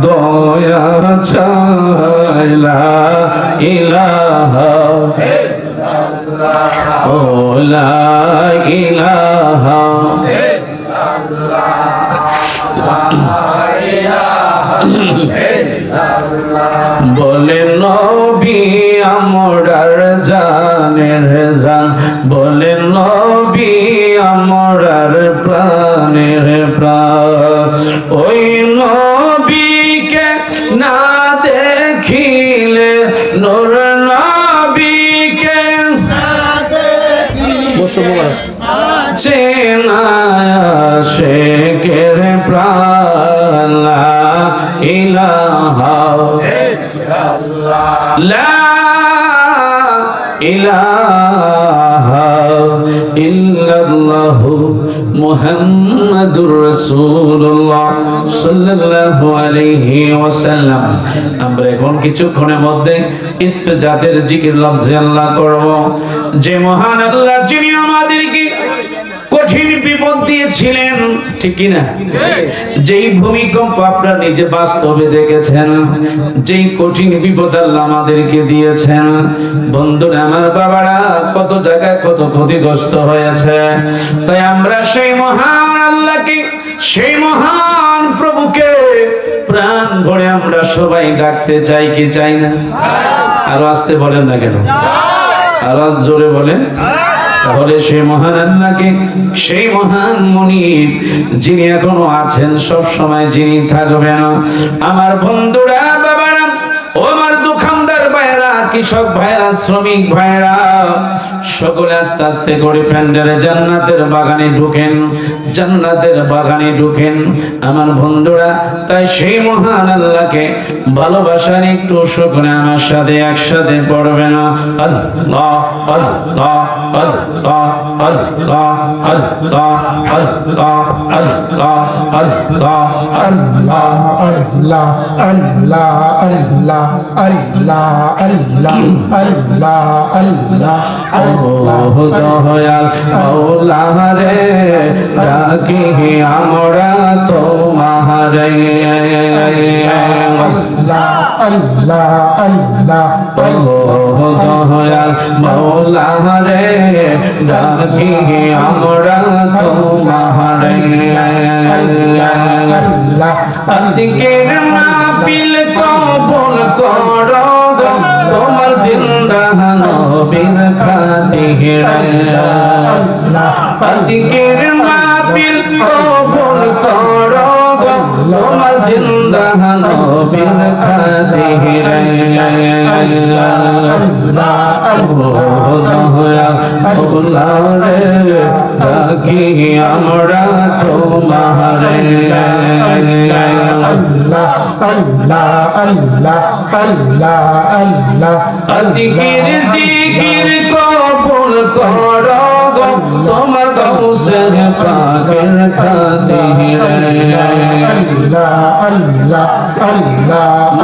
দয়া ছাইলা, ইলাহা ও লা ইলাহা বলেন নবী আমরার জানের জান, বলেন নবী আমরার প্রাণের প্রাণ, ওই নবীকে না দেখিলে, নূর নবীকে চেনা শেখের প্রাণ, লা ইলাহা লা ইলাহা ইল্লাল্লাহু মুহাম্মাদুর রাসূলুল্লাহ সাল্লাল্লাহু আলাইহি ওয়াসাল্লাম। আমরা এখন কিছুক্ষণের মধ্যে ইস্তেজাতের জিকির লফজে আল্লাহ করব। যে মহান আল্লাহ যিনি আমাদেরকে কঠিন বিপদ দিয়েছিলেন, ঠিক কি না? যেই ভূমিকম্প আপনারা নিজে বাস্তবে দেখেছেন, যেই কঠিন বিপদ আল্লাহ আমাদেরকে দিয়েছেন, বন্ধুরা আমার বাবারা কত জায়গায় কত ক্ষতিগ্রস্ত হয়েছে। তাই আমরা সেই মহান আল্লাহকে, সেই মহান প্রভুকে প্রাণ ভরে আমরা সবাই ডাকতে চাই কি চাই না? আরো আসতে বলেন না কেন? আরো জোরে বলেন। তাহলে সেই মহান আল্লাহকে, সেই মহান মুনিব যিনি এখনো আছেন, সব সময় যিনি থাকবেন, আমার বন্ধুরা বাবারা ও আমার দোকানদার ভাইরা, কৃষক ভাইরা, শ্রমিক ভাইরা, সকলে আস্তে আস্তে করে প্যান্ডেলে জান্নাতের বাগানে ঢুকেন, জান্নাতের বাগানে ঢুকেন আমার বন্ধুরা। তাই সেই মহান আল্লাহকে ভালোবাসার একটু সকলে আমার সাথে একসাথে পড়বেন, আল্লাহ আল্লাহ আল্লাহ আল্লাহ আল্লাহ আল্লাহ আল্লাহ আল্লাহ আল্লাহ আল্লাহ আল্লাহ আল্লাহ আল্লাহ আল্লাহ ও দয়াল মাওলা রে ডাকি আমরা তোমারে ও দয়াল মাওলা রে ডাকি আমরা তোমারে আশিকের মাহফিল কবুল করো তোমার জিন্দা নবীর খাতিরে আশিকের মাহফিল কবুল করো তোমার জিন্দা নবীর খাতিরে ও দয়াল মাওলা রে ডাকি আমরা তোমারে জিকির জিকির কবুল করো গো তোমার গাউসে পাকের খাতিরে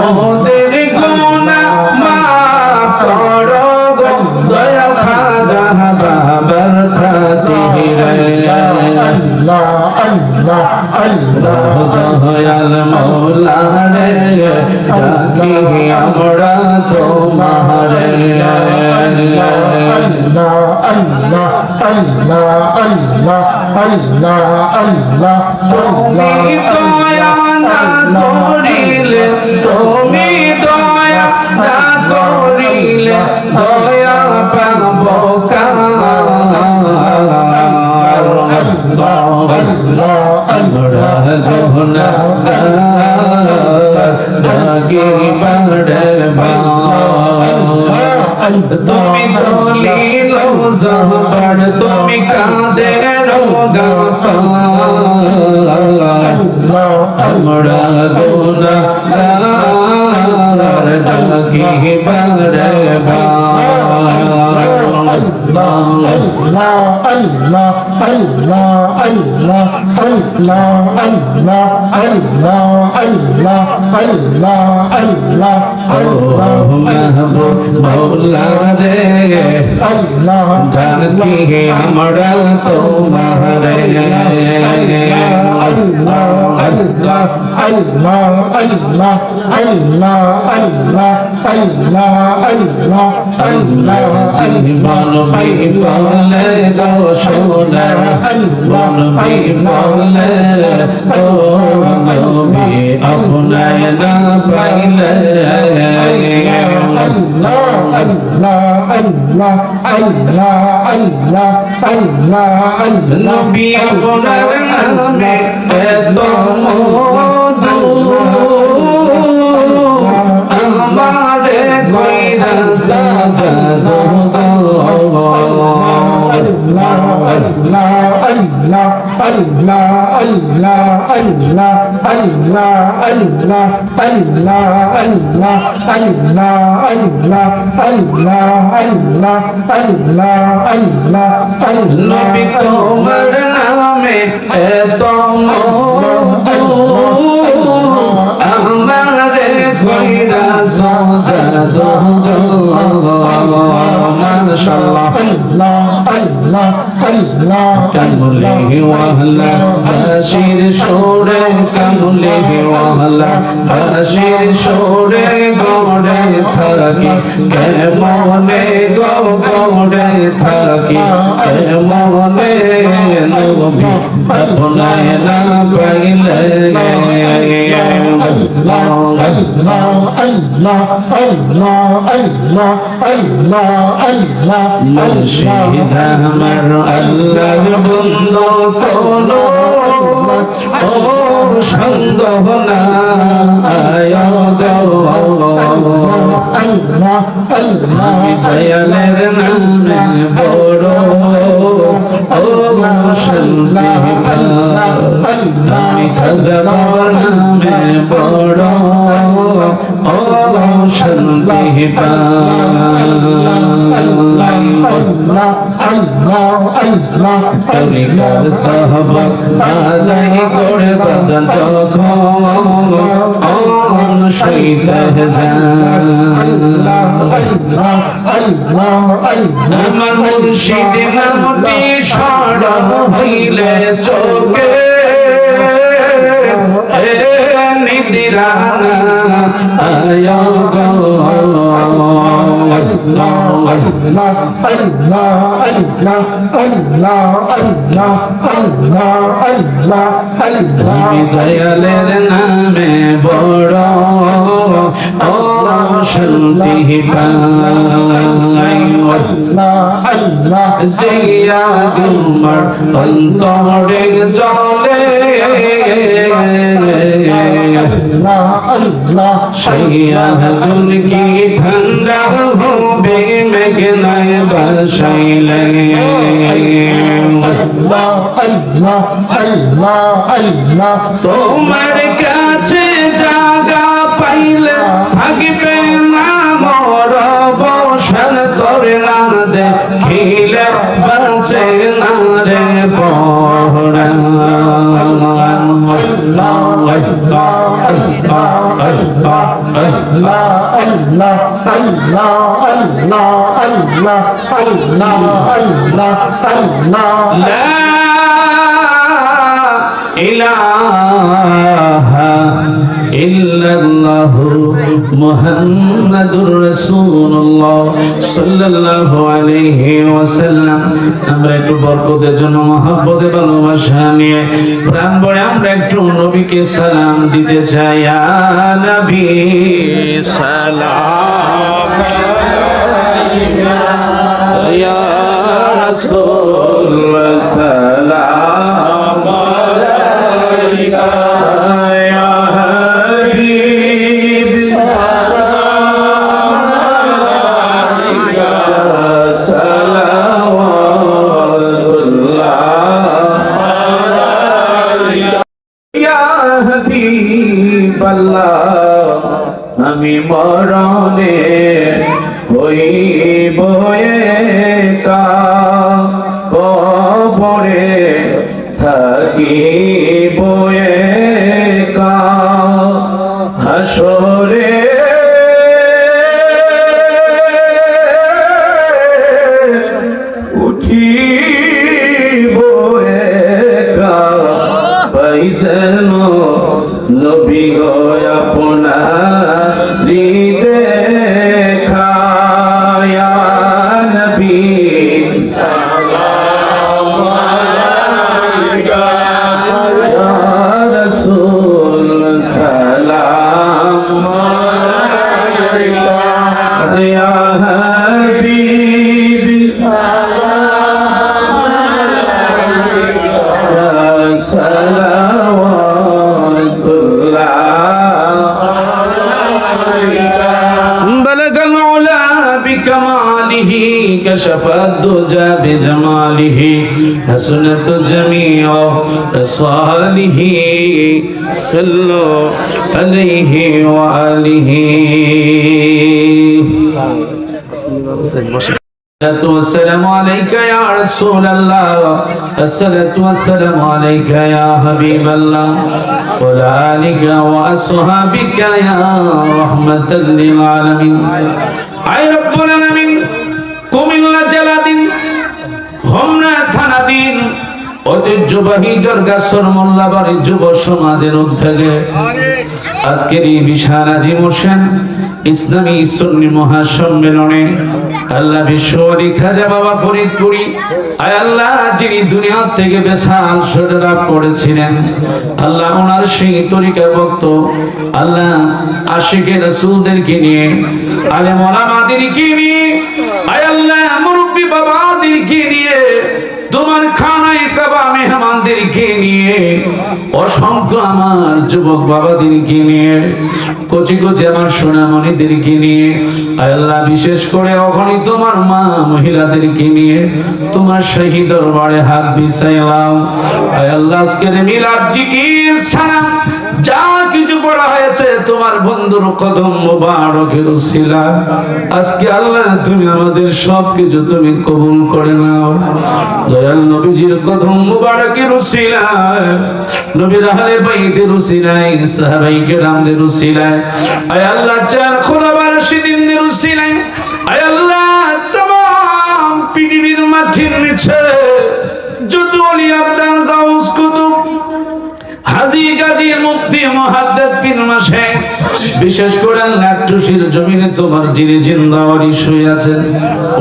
মোদের গুনাহ মাফ করো গো দয়াল খাজা বাবার খাতিরে দয়াল মাওলা রে ডাকি আমরা তোমারে তুমি দয়া না করিলে তুমি দয়া না করিলে দয়া পাব আমরা গুনাহগার ডাকি বারবার তুমি জলিল জবর তুমি কাদের গাফার আমরা গুনাহগার ডাকি মাওলা রে ডাকি আমরা তোমারে জীবন বিপলে গো সোনা মন বিপলে গো নবী আপনায় না পাইলে নবী আপনার নামে এত মধু আমারে কইরা সাজাদো নবী তোমার নামে এত মধু আমারে কইরা সাজাদো মাশাআল্লাহ কামলে ওয়াহলা হাসির সোরে কামলে ওয়াহলা হাসির সোরে গড়ে থাকি কেমনে গো গড়ে থাকি কেমনে নবী আপনায় না পাইলে মুর্শিদ আমার আল্লাহর বন্ধু কোনো সন্দেহ না আয় আমি দয়ালের নামে বড় শান্তি আমি খাজা বাবার নামে বড় শান্তি তরিকার সাহাবা আদায় করে বাজান যখন সইতে আমার মুর্শিদ নামটি স্মরণ হইলে চোখে নিদিরা আয় গো দয়ালের নামে বড় ও শান্তি পাই জিয়া গুমার অন্তরে জলে সেই আগুন কি ঠান্ডা হবে মেঘনায় বাসাইলে তোমার কাছে জাগা পাইলে থাকবে না মর বসান তোর না দেখিলে বাঁচে না রে পড়া ইলাহা ইল্লাল্লাহু মুহাম্মাদুর রাসূলুল্লাহ সাল্লাল্লাহু আলাইহি ওয়াসাল্লাম। আমরা একটু বরকতের জন্য মহব্বতে ভালোবাসা নিয়ে প্রাণ ভরে আমরা একটু নবীকে সালাম দিতে চাই। ইয়া নবী সালাম আলাইকা, ইয়া রাসূল সালাম আলাইকা, ইয়া হাবিব সালাওয়াতুল্লাহ আলাইকা, ইয়া হাবিবাল্লাহ আমি মরণে হইব একা, কবরে থাকিব একা, হাসরে উঠিব একা, পাইছেন নবী গো আপনার দেখা, ইয়া নবী সালাম আলাইকা, ইয়া রাসূল সালাম আলাইকা, ইয়া হাবিব সালাম আলাইকা, সালাওয়াতুল্লাহ আলাইকা। بلغ العلا بكماله كشف الدجى بجماله حسنت جميع خصاله صلوا عليه وآله. الصلاة والسلام عليك يا رسول الله، الصلاة والسلام عليك يا حبيب الله، وعلى آلك وأصحابك يا رحمة للعالمين. أي رب العالمين কুমিল্লা জেলাধীন হোমনা থানাধীন ঐতিহ্যবাহী জরগাছর মোল্লাবাড়ি যুব সমাজের উদ্যোগে আজকের এই বিশাল আজিম হোসেন ইসলামী সুন্নি মহাসম্মেলনে আল্লাহ বিশ্বরি খাজা বাবা ফরিদপুরি, আয় আল্লাহ যিনি দুনিয়া থেকে বেসাল শরীর করেছিলেন, আল্লাহ ওনার সেই তরিকা ভক্ত আল্লাহ আশিকে রাসূলদেরকে নিয়ে, আলেম ওলামাদেরকে নিয়ে, আয় আল্লাহ মুরব্বী বাবাদেরকে নিয়ে, তোমার খানায় কাবা মেহমানদেরকে নিয়ে, অসংখ্য আমার যুবক বাবাদেরকে নিয়ে, কচি কচি আমার সোনামণিদেরকে নিয়ে, আয় আল্লাহ বিশেষ করে অগণিত তোমার মা মহিলাদেরকে নিয়ে তোমার শহীদ দরবারে হাত বিছাইলাম। আয় আল্লাহ আজকের মিলাদ জিকির সালাম যা কিছু পড়া হয়েছে তোমার বন্ধুর কদম মুবারকের উসিলায়। আজকে আল্লাহ তুমি আমাদের সবকিছু তুমি কবুল করে নাও। দয়াল নবীজির কদম মুবারকের উসিলায়, নবীর আহলে বাইতের উসিলায়, সাহাবায়ে কেরামদের উসিলায়, আয় আল্লাহ চার খোলাফায়ে রাশিদিনদের উসিলায়, আয় আল্লাহ तमाम পৃথিবীর মাটির নিচে যত ওলি আব্দাল গাউস কুতুব হাজী গাজী মুফতি মুহাদ্দিস পীর মাশায়েখ, বিশেষ করে নাট্টুসির জমিনে তোমার যিনি জিন্দাওয়ারি শুয়ে আছেন,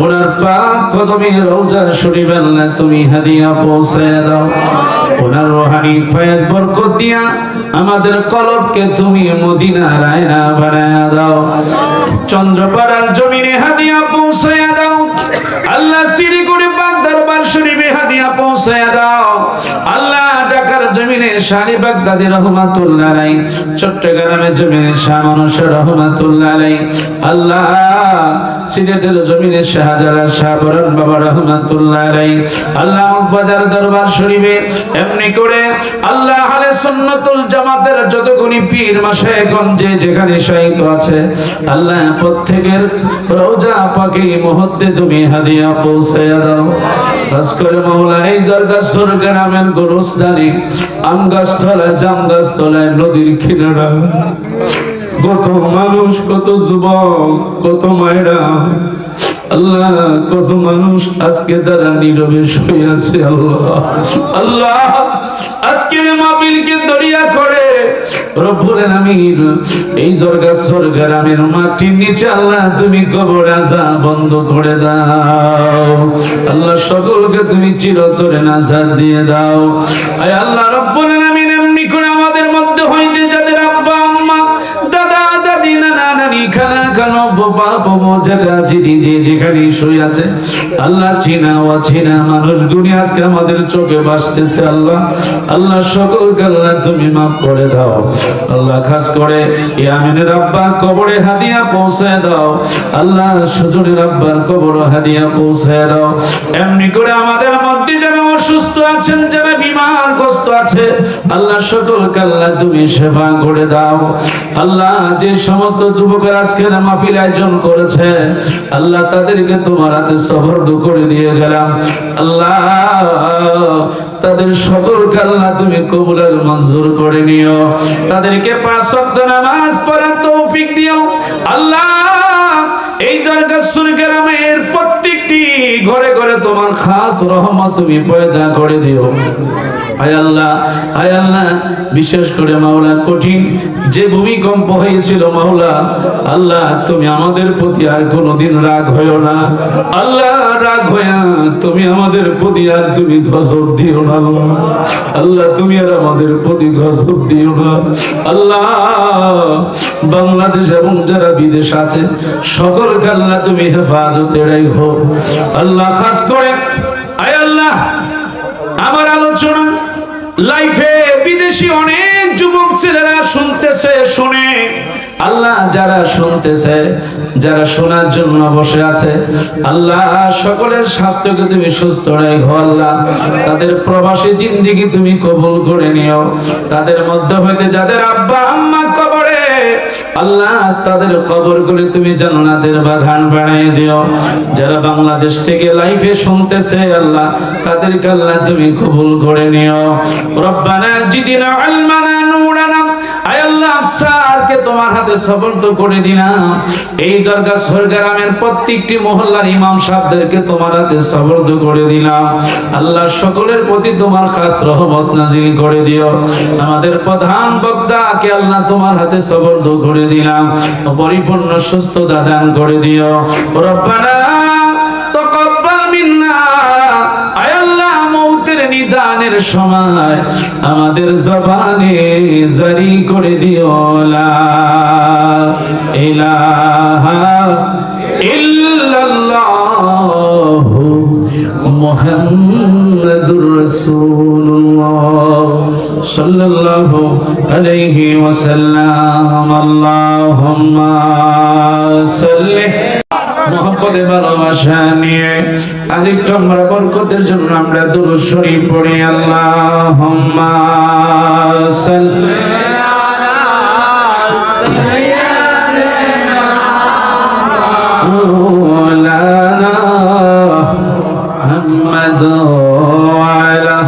ওনার পাক কদমে রওজা শরীফ আল্লাহ তুমি হাদিয়া পৌঁছায় দাও। ওনার রূহানি ফয়েজ বরকত দিয়া আমাদের কলবকে তুমি মদিনার আয়না বানায়া দাও। চন্দ্রপাড়ার জমিনে হাদিয়া পৌঁছায়া দাও আল্লাহ। শিরিকুড়ি পাক দরবার শরীফে হাদিয়া পৌঁছায়া দাও আল্লাহ। ঢাকার জমিনে শানি বাগদাদি রহমাতুল্লাহ আলাইহি, চট্টগ্রামের জমিনে শাহ মানুষ রহমাতুল্লাহ আলাইহি, আল্লাহ সিলেটের জমিনে শাহজালাল শাহ বরণ বাবা রহমাতুল্লাহ আলাইহি, আল্লাহ মগবাজার দরবার শরীফে এমনি করে আল্লাহ আহলে সুন্নাতুল জামাতের যতগুলি পীর মাশায়েখগণ যে যেখানে শায়িত আছে আল্লাহ প্রত্যেকের রওজা পাকে মুহূর্তে তুমি হাদিয়া পৌঁছায়া দাও। খাস করে মাওলা এই জরগাছর গ্রামের গোরস্থানে আম গাছতলায়, জাম গাছতলায়, নদীর কিনারা কত মানুষ, কত যুবক, কত মায়েরা আল্লাহ, কত মানুষ আজকে তারা নীরবে শুয়ে আছে আল্লাহ। আল্লাহ আজকের মাহফিলকে দরিয়া করে রব্বুল আলামিন এই জরগাছর গ্রামের মাটির নিচে আল্লাহ তুমি কবর আযাব বন্ধ করে দাও আল্লাহ। সকলকে তুমি চিরতরে নাজাত দিয়ে দাও। আয় আল্লাহ রব্বুল আলামিন এমনি করে আমাদের মধ্যে হইতে যাদের আব্বা আম্মা দাদা দাদি নানা নানি খালা খালো ফুফা ফুফু জ্যাঠা জিজি যে যেখানে শুয়ে আছে আল্লাহ, চিনা অচিনা মানুষগুলি আজকে আমাদের চোখে ভাসতেছে আল্লাহ। আল্লাহ সকলকে আল্লাহ তুমি মাফ করে দাও আল্লাহ। খাস করে ইয়ামিনের আব্বার কবরে হাদিয়া পৌঁছায় দাও আল্লাহ। সুজনের আব্বার কবরে হাদিয়া পৌঁছায় দাও। এমনি করে আমাদের মধ্যে যারা অসুস্থ আছেন, যারা বিমারগ্রস্ত আছে আল্লাহ, সকলকে আল্লাহ তুমি সেবা করে দাও আল্লাহ। যে সমস্ত যুবকের আজকের মাহফিল আয়োজন করেছে আল্লাহ, তাদেরকে তোমার হাতে সুপর্দ করে দিয়ে গেলাম আল্লাহ। তাদের সকলকে আল্লাহ তুমি কবুল আর মঞ্জুর করে নিও। তাদেরকে 5 ওয়াক্ত নামাজ পড়ার তৌফিক দিও আল্লাহ। এই জরগাছর গ্রামের প্রত্যেকটি ঘরে ঘরে তোমার খাস রহমত তুমি পয়দা করে দিও আয় আল্লাহ। আয় আল্লাহ বিশেষ করে মাওলা কঠিন যে ভূমিকম্প হয়েছিল মাওলা আল্লাহ, তুমি আমাদের প্রতি আর কোনোদিন রাগ হইও না আল্লাহ। রাগ হইয়া তুমি আমাদের প্রতি আর তুমি গজব দিও না আল্লাহ। তুমি আর আমাদের প্রতি গজব দিও না আল্লাহ। বাংলাদেশ এবং যারা বিদেশ আছে সকলকে আল্লাহ তুমি হেফাজতে রাখো আল্লাহ। খাস করে আয় আল্লাহ আমার আলোচনা লাইফে বিদেশি অনেক যুবক ছেলেরা শুনতেছে, শুনে আল্লাহ, যারা শুনতেছে, যারা শোনার জন্য বসে আছে আল্লাহ, সকলের স্বাস্থ্যকে তুমি সুস্থ রাখো আল্লাহ। তাদের প্রবাসী জিন্দেগি তুমি কবুল করে নিও। তাদের মধ্যে হইতে যাদের আব্বা আম্মা কবরে আল্লাহ, তাদের কবরগুলি তুমি জান্নাতের বাগান বানিয়ে দিও। যারা বাংলাদেশ থেকে লাইভে শুনতেছে আল্লাহ, তাদেরকে আল্লাহ তুমি কবুল করে নিও। রব্বানা জিদিনা ইলমানা নূরানা, আয় আল্লাহ আফসারকে তোমার হাতে সুপর্দ করে দিলাম। এই জরগাছর গ্রামের প্রত্যেকটি মহল্লার ইমাম সাহেবদেরকে তোমার হাতে সুপর্দ করে দিলাম আল্লাহ। সকলের প্রতি তোমার খাস রহমত নাজিল করে দিও। আমাদের প্রধান বক্তাকে আল্লাহ তোমার হাতে সুপর্দ করে দিলাম। পরিপূর্ণ সুস্থতা দান করে দিও। রব্বানা তাকাব্বাল মিন্না, আয় আল্লাহ মউতের নিদানের সময় আমাদের জবানে জারি করে দিও লা ইলাহা ইল্লাল্লাহু মুহাম্মাদুর রাসূলুল্লাহ সাল্লাল্লাহু আলাইহি ওয়াসাল্লাম। আল্লাহুম্মা সাল্লি মোহাম্মদে ভালোবাসা নিয়ে আরেকটু আমরা বরকতের জন্য আমরা দুরূদ শরীফ পড়ি। আল্লাহুম্মা সাল্লি আলা مولانا محمد وعلى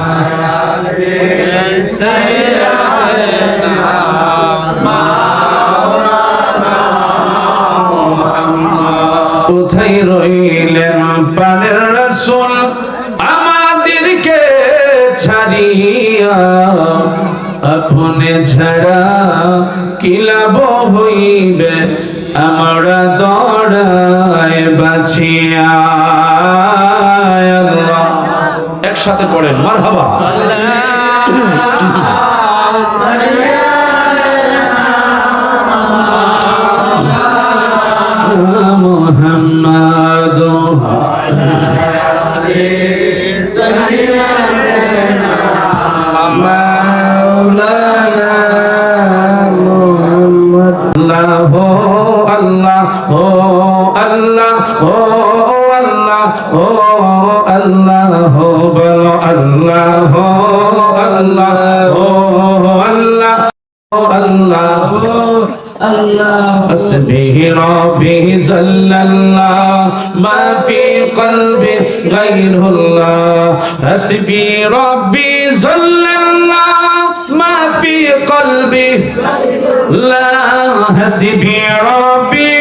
কোথায় রইলেন প্রাণের রাসূল আমাদেরকে ছাড়িয়া, আপনি ছাড়া কি লাভ হইবে আমরা দড়ায় বাঁচিয়া। আল্লাহ একসাথে পড়েন মারহাবা। মুহাম্মাদ আল্লাহ আল্লাহ ও আল্লাহ ও আল্লাহ ও আল্লাহ বলো আল্লাহ আল্লাহ ও আল্লাহ আল্লাহ حسبي ربي جل الله ما في قلبي غير الله حسبي ربي جل الله ما في قلبي لا حسبي ربي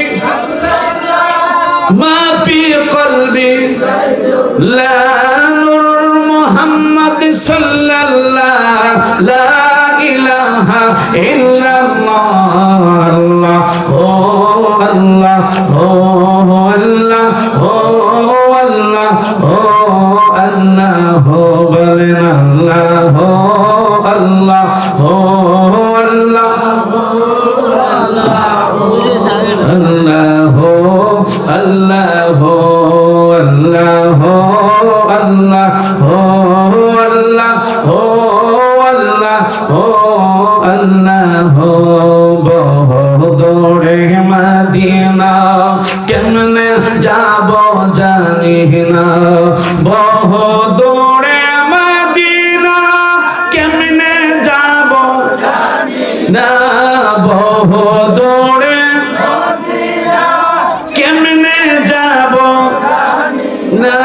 ما في قلبي لا نور محمد صلى الله لا إله إلا الله الله oh Allah oh Allah oh Allah oh Allah oh balen Allah oh Allah oh Allah Allah oh Allah oh Allah oh Allah oh Allah oh Allah দৌড়ে মদিনা কেমনে যাব জানি না, বহু দৌড়ে মদিনা কেমনে যাব না, বহু দৌড়ে কেমনে যাব না,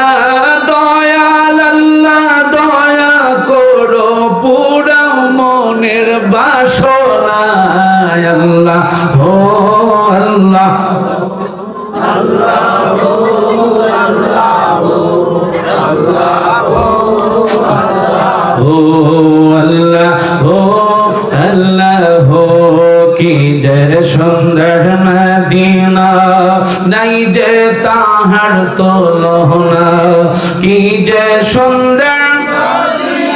দয়াল আল্লাহ দয়া করো পুরা মনের বাসনা আল্লাহ ও আল্লাহ আল্লাহ ও আল্লাহ ও আল্লাহ ও আল্লাহ ও আল্লাহ কি যে সুন্দর মদিনা নাই যে তাহার তুলনা, কি যে সুন্দর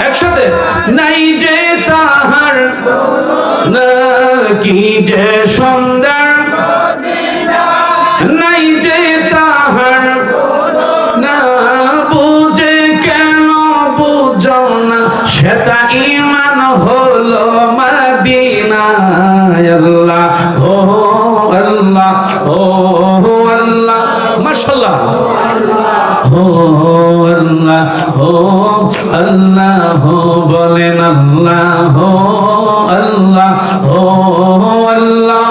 একসাথে নাই যে তাহার না, কি যে সুন্দর নাই যে তাহার না, বুঝে কেন বুঝো না সেটা ঈমান হলো মদিনা আল্লাহ ও আল্লাহ ও আল্লাহ মাশাআল্লাহ ও আল্লাহ ও আল্লাহ বলেন আল্লাহ ও আল্লাহ ও আল্লাহ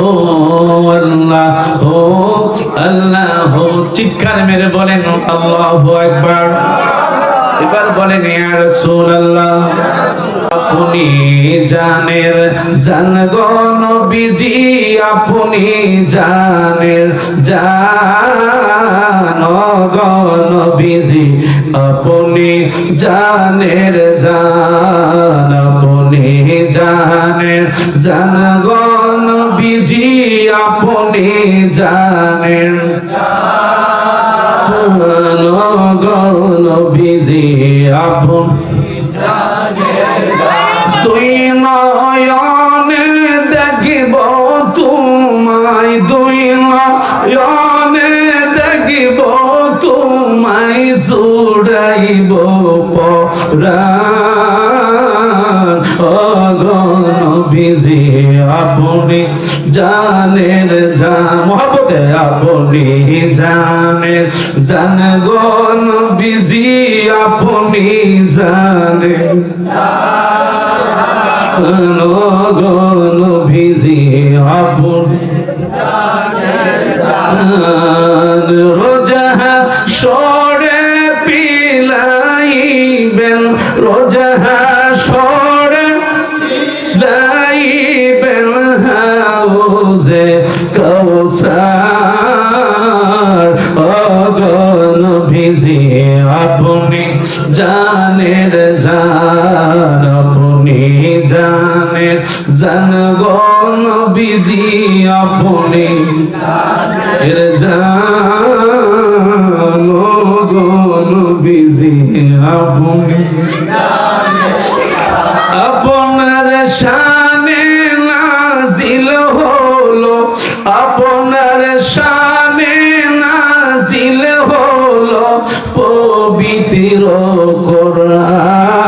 ও আল্লাহ ও আল্লাহ চিৎকার মেরে বলেন আল্লাহু আকবার। এবার বলেন ইয়া রাসূলুল্লাহ আপনি জানের জান গো নবীজি, আপনি জানের জান গো নবীজি, আপনি জানের জান, আপনি জানের জান গো নবীজি, আপনি জানের জান গো নবীজি, আপনি দুই নয়নে দেখিব তোমায়, দুই নয়নে দেখিব তোমায়, জুড়াইব পরাণ ও গো নবীজি, আপনি জানের জান মহব্বতে, আপনি জানের জান গো নবীজি, আপনি জানের নবীজি আপনি রোজা সরে পিলাইবেন, রোজা সরে লাইবেন হাউজে কাউসার। নবীজি আপনি জানের জান, আপনি জানের জান গো নবীজি আপনি জান গো নবীজি আপনি আপনার শানে নাজিল হলো, আপনার শানে নাজিল হলো পবিত্র কোরআন।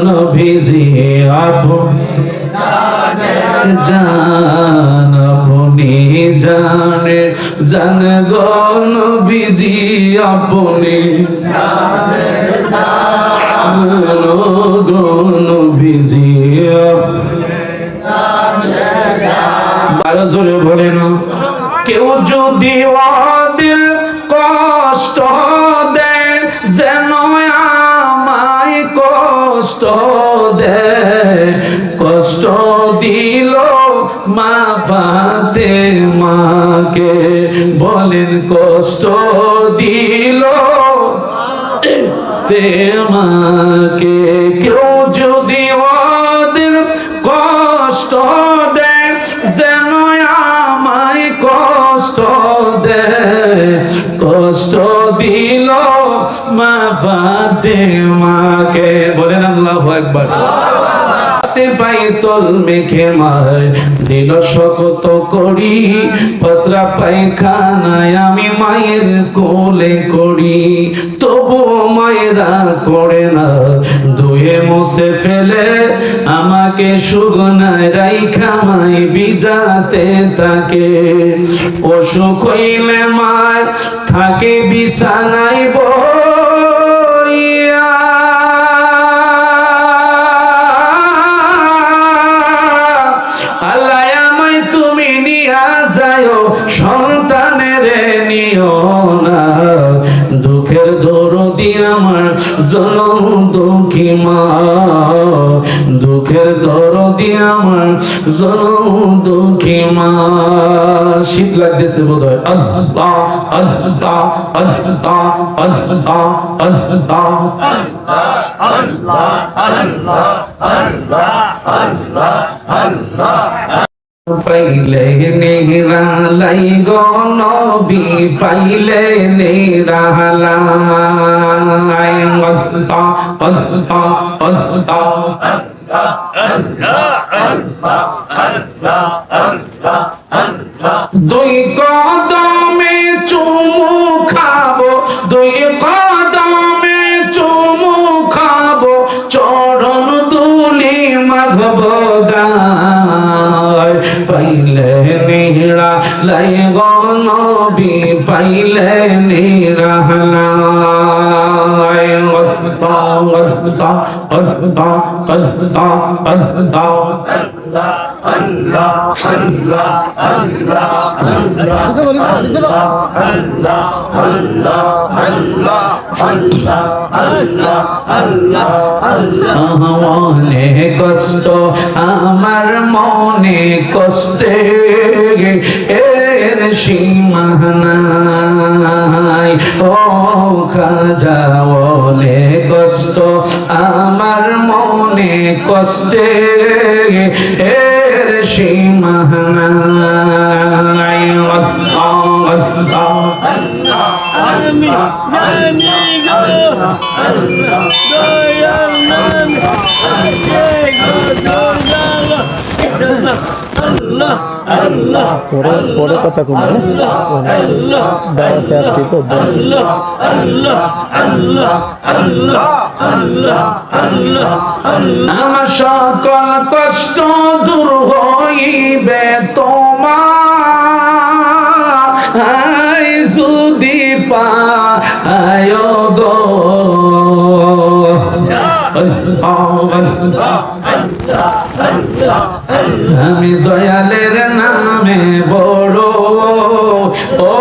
নবীজি আপনি জান, আপনি জানে জান গো নবীজি আপনি গো নবীজি বারো জোরে বলেন। কেউ যদি ওদের কষ্ট দেয়, যেন আমায় কষ্ট দেয়, কষ্ট দিল মা ফাতেমাকে, বলেন কষ্ট দিল তেমাকে। কেউ যদি ওদের কষ্ট দেয়, যেন আমায় কষ্ট দেয়, কষ্ট দিল মা ফাতেমাকে, বলেন আল্লাহু আকবার। পাইতল মেখে মায় দিল শকত করি, পসরা পায়খানায় আমি মায়ের কোলে করি, তবু মায়েরা করে না ধুয়ে মুছে ফেলে, আমাকে সুগনায় রাইখা মাই বিজাতে থাকে। অসুখ হইলে মায় থাকে বিছানায় বইয়া, সন্তানের নিও না, দুঃখের দরদি আমার জনম দুঃখী মা, দুঃখের দরদি আমার জনম দুঃখী মা। শীত লাগতেছে বোধ হয়। আল্লাহ আল্লাহ আল্লাহ আল্লাহ আল্লাহ আল্লাহ আল্লাহ আল্লাহ আল্লাহ আল্লাহ। পাইলে নিরালাই গো নবী, পাইলে নিরালাই। আল্লাহ আল্লাহ আল্লাহ দুই কদমে চুমু খাবো, দুই কদমে চুমু খাবো, চরণ দুলি মাগবো গায়। পাইলে নিরালাই গো নবী, পাইলে নিরালাই। আল্লাহ আল্লাহ আল্লাহ আল্লাহ আল্লাহ মনে কষ্ট আমার মনে কষ্টে এর সীমা নাই, ও খাজা বলে কষ্ট আমার মনে কষ্টে এর সীমা নাই। আল্লাহ আল্লাহ পরে পরে কথা কম, দাঁড়াতে আসছি তো। আমার সকল কষ্ট দূর হইবে তোমার যদি পায় গো। আমি দয়ালের নামে বড় ও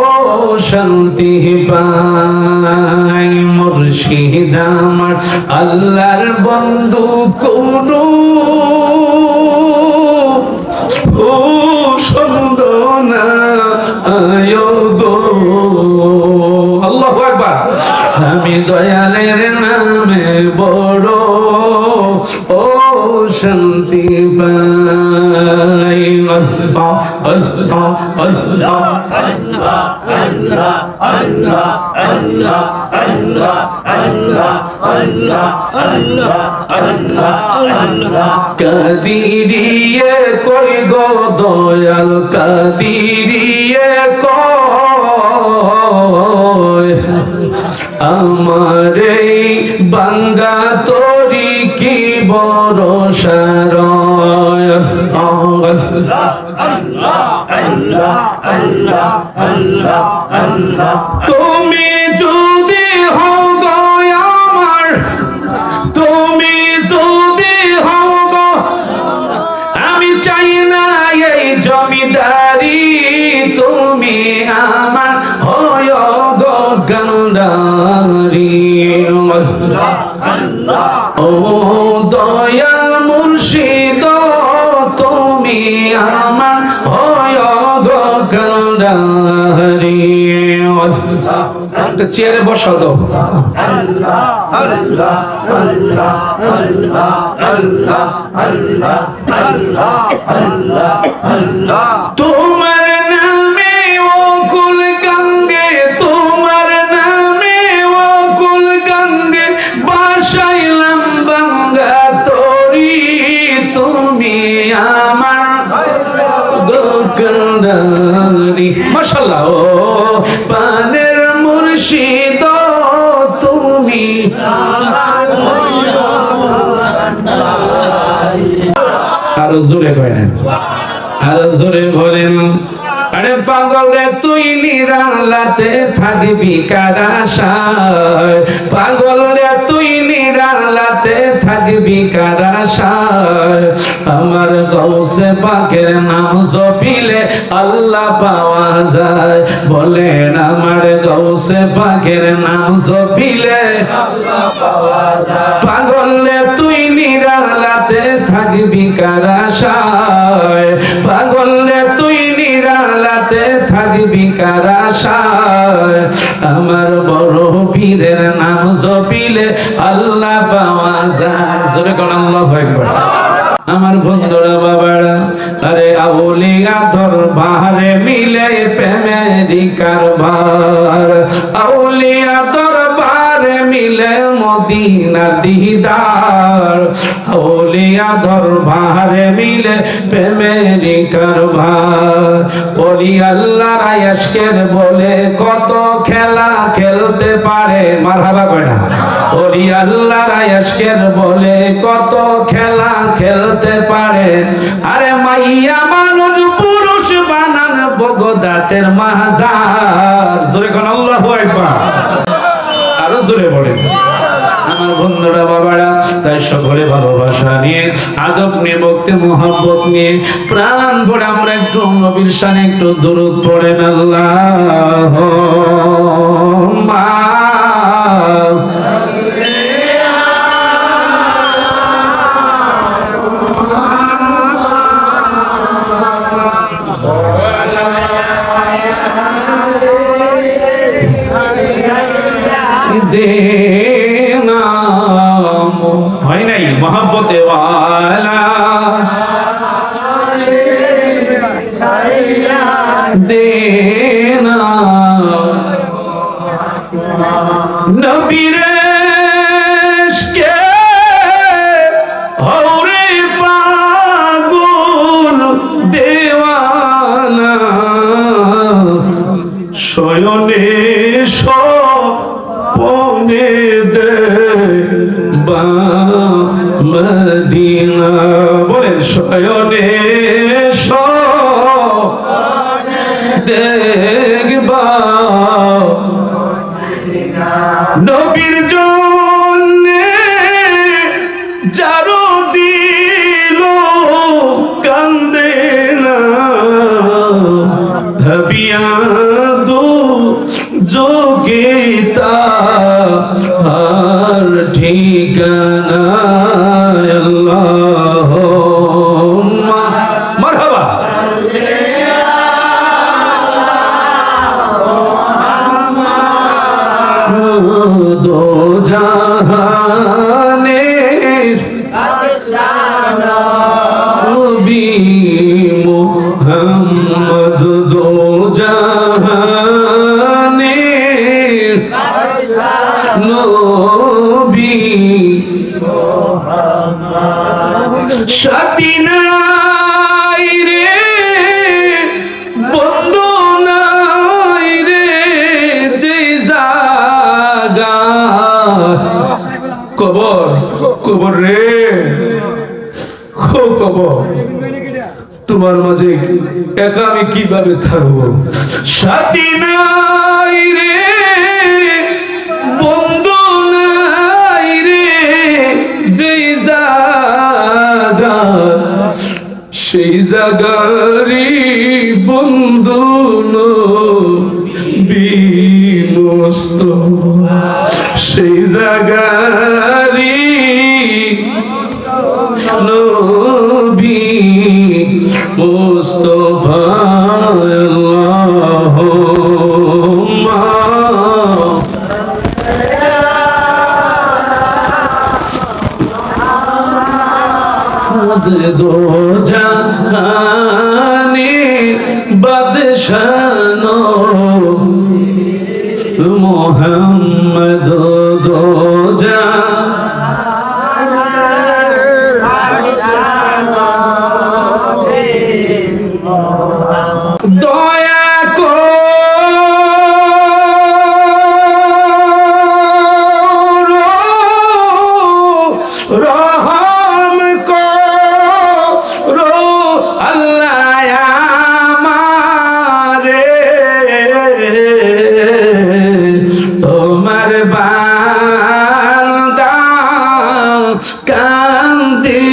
শান্তি পাই মুর্শিদ আমার আল্লাহর বন্ধু কোন ও সুন্দর না আয়ো গো আল্লাহু আকবার আমি দয়ালের নামে বড় ও শান্তি পাই আল্লাহ আল্লাহ আল্লাহ আল্লাহ আল্লাহ আল্লাহ আল্লাহ আল্লাহ আল্লাহ আল্লাহ আল্লাহ আল্লাহ কাদিরিয়ে কই গো দয়াল কাদিরিয়ে কই আমার এই বাঙ্গা তরি কি ভরসা রয় আল্লাহ আল্লাহ আল্লাহ আল্লাহ আল্লাহ আল্লাহ তুমি যদি হও গো আমার তুমি যদি হও গো আমি চাই না এই জমিদারি তুমি আমার হয় গো গন্ডারি ও দয়াল মুর্শিদ তুমি আমার হয় গো গন্ডারি একটা চেয়ারে বসা দাও আল্লাহ আল্লাহ আল্লাহ আল্লাহ আল্লাহ আল্লাহ আল্লাহ আল্লাহ আল্লাহ তোমার নামে ও কুল গঙ্গে তোমার নামে ও কুল গঙ্গে বাসাইলাম বাঙ্গা তরি তুমি আমার দোকানদারি মাশাআল্লাহ ও পানের মুর্শিদ তুমি আরো জোরে করেন আরো জোরে বলেন আরে পাগল রে তুই নিরালাতে থাকবি কার আশায় পাগল রে তুই নিরালাতে থাকবি কার আশায় আমার গৌসে পাকের নাম জপিলে আল্লাহ পাওয়া যায় বলেন আমার গৌসে পাকের নাম জপিলে আল্লাহ পাওয়া যায় পাগল রে তুই নিরালাতে থাকবি কার আশায় পাগল রে তুই নিরালাতে থাকবি কার আশায় আমার বড় পীরের নাম জপিলে আল্লাহ পাওয়া যায় জোরে কোন আল্লাহু আকবার আমার বন্ধুরা বাবারা আরে আউলিয়া দরবারে মিলে প্রেমেরই কারবার আউলিয়া দরবারে মিলে মদিনার দিদার আউলিয়া দরবারে মিলে প্রেমেরই কারবার ওলি আল্লাহর আশকের বলে কত খেলা খেলতে পারে মারহাবা কয় না ওলি আল্লাহর আশকের বলে কত খেলা খেলতে পারে আরে মাইয়া মানুষ পুরুষ বানান বগদাতের মাজার জোরে কোন আল্লাহু আকবার আরো জোরে বলেন আমার বন্ধুরা বাবারা তাই সকলে ভালোবাসা নিয়ে আদব নিয়ে ভক্তি মোহাম্মত নিয়ে প্রাণ ভরে আমরা একটু নবীর শানে একটু দরুদ পড়েন আল্লাহুম্মা দেনা হয় নাই মোহাব্বতে ওয়ালা দেনা নবীরে কে হরে পাগল দেওয়ানা শয়নে পনে দে বা মদিনা বলেন শয়নে দেখবা নবীর জন্যে যারো দিল কান্দে না ভাবিয়া দো যোগে তার ঠিকানা আল্লাহুম্মা মারহাবা দো জাহানের নবী মুহাম্মদ দো জাহানের নবী সাথী নাই রে বন্ধু নাই রে যে জাগা কবর কবর রে কবর তোমার মাঝে একা আমি কিভাবে থাকবো সাথী নাই রে বন্ধু নাই রে যেই জায়গা সেই জায়গারি বন্ধু বিমুস্তফা সেই জায়গারি নবী মুস্তফা আল্লাহুম্মা দো জাহানে বাদশাহ মুহাম্মদ দো দয়া করো রহম করো আল্লাহ আমারে তোমার বান্দা কান্দি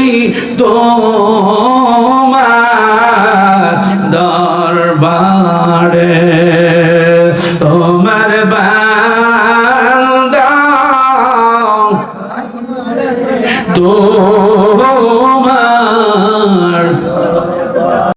তোমার দরবারে তোমার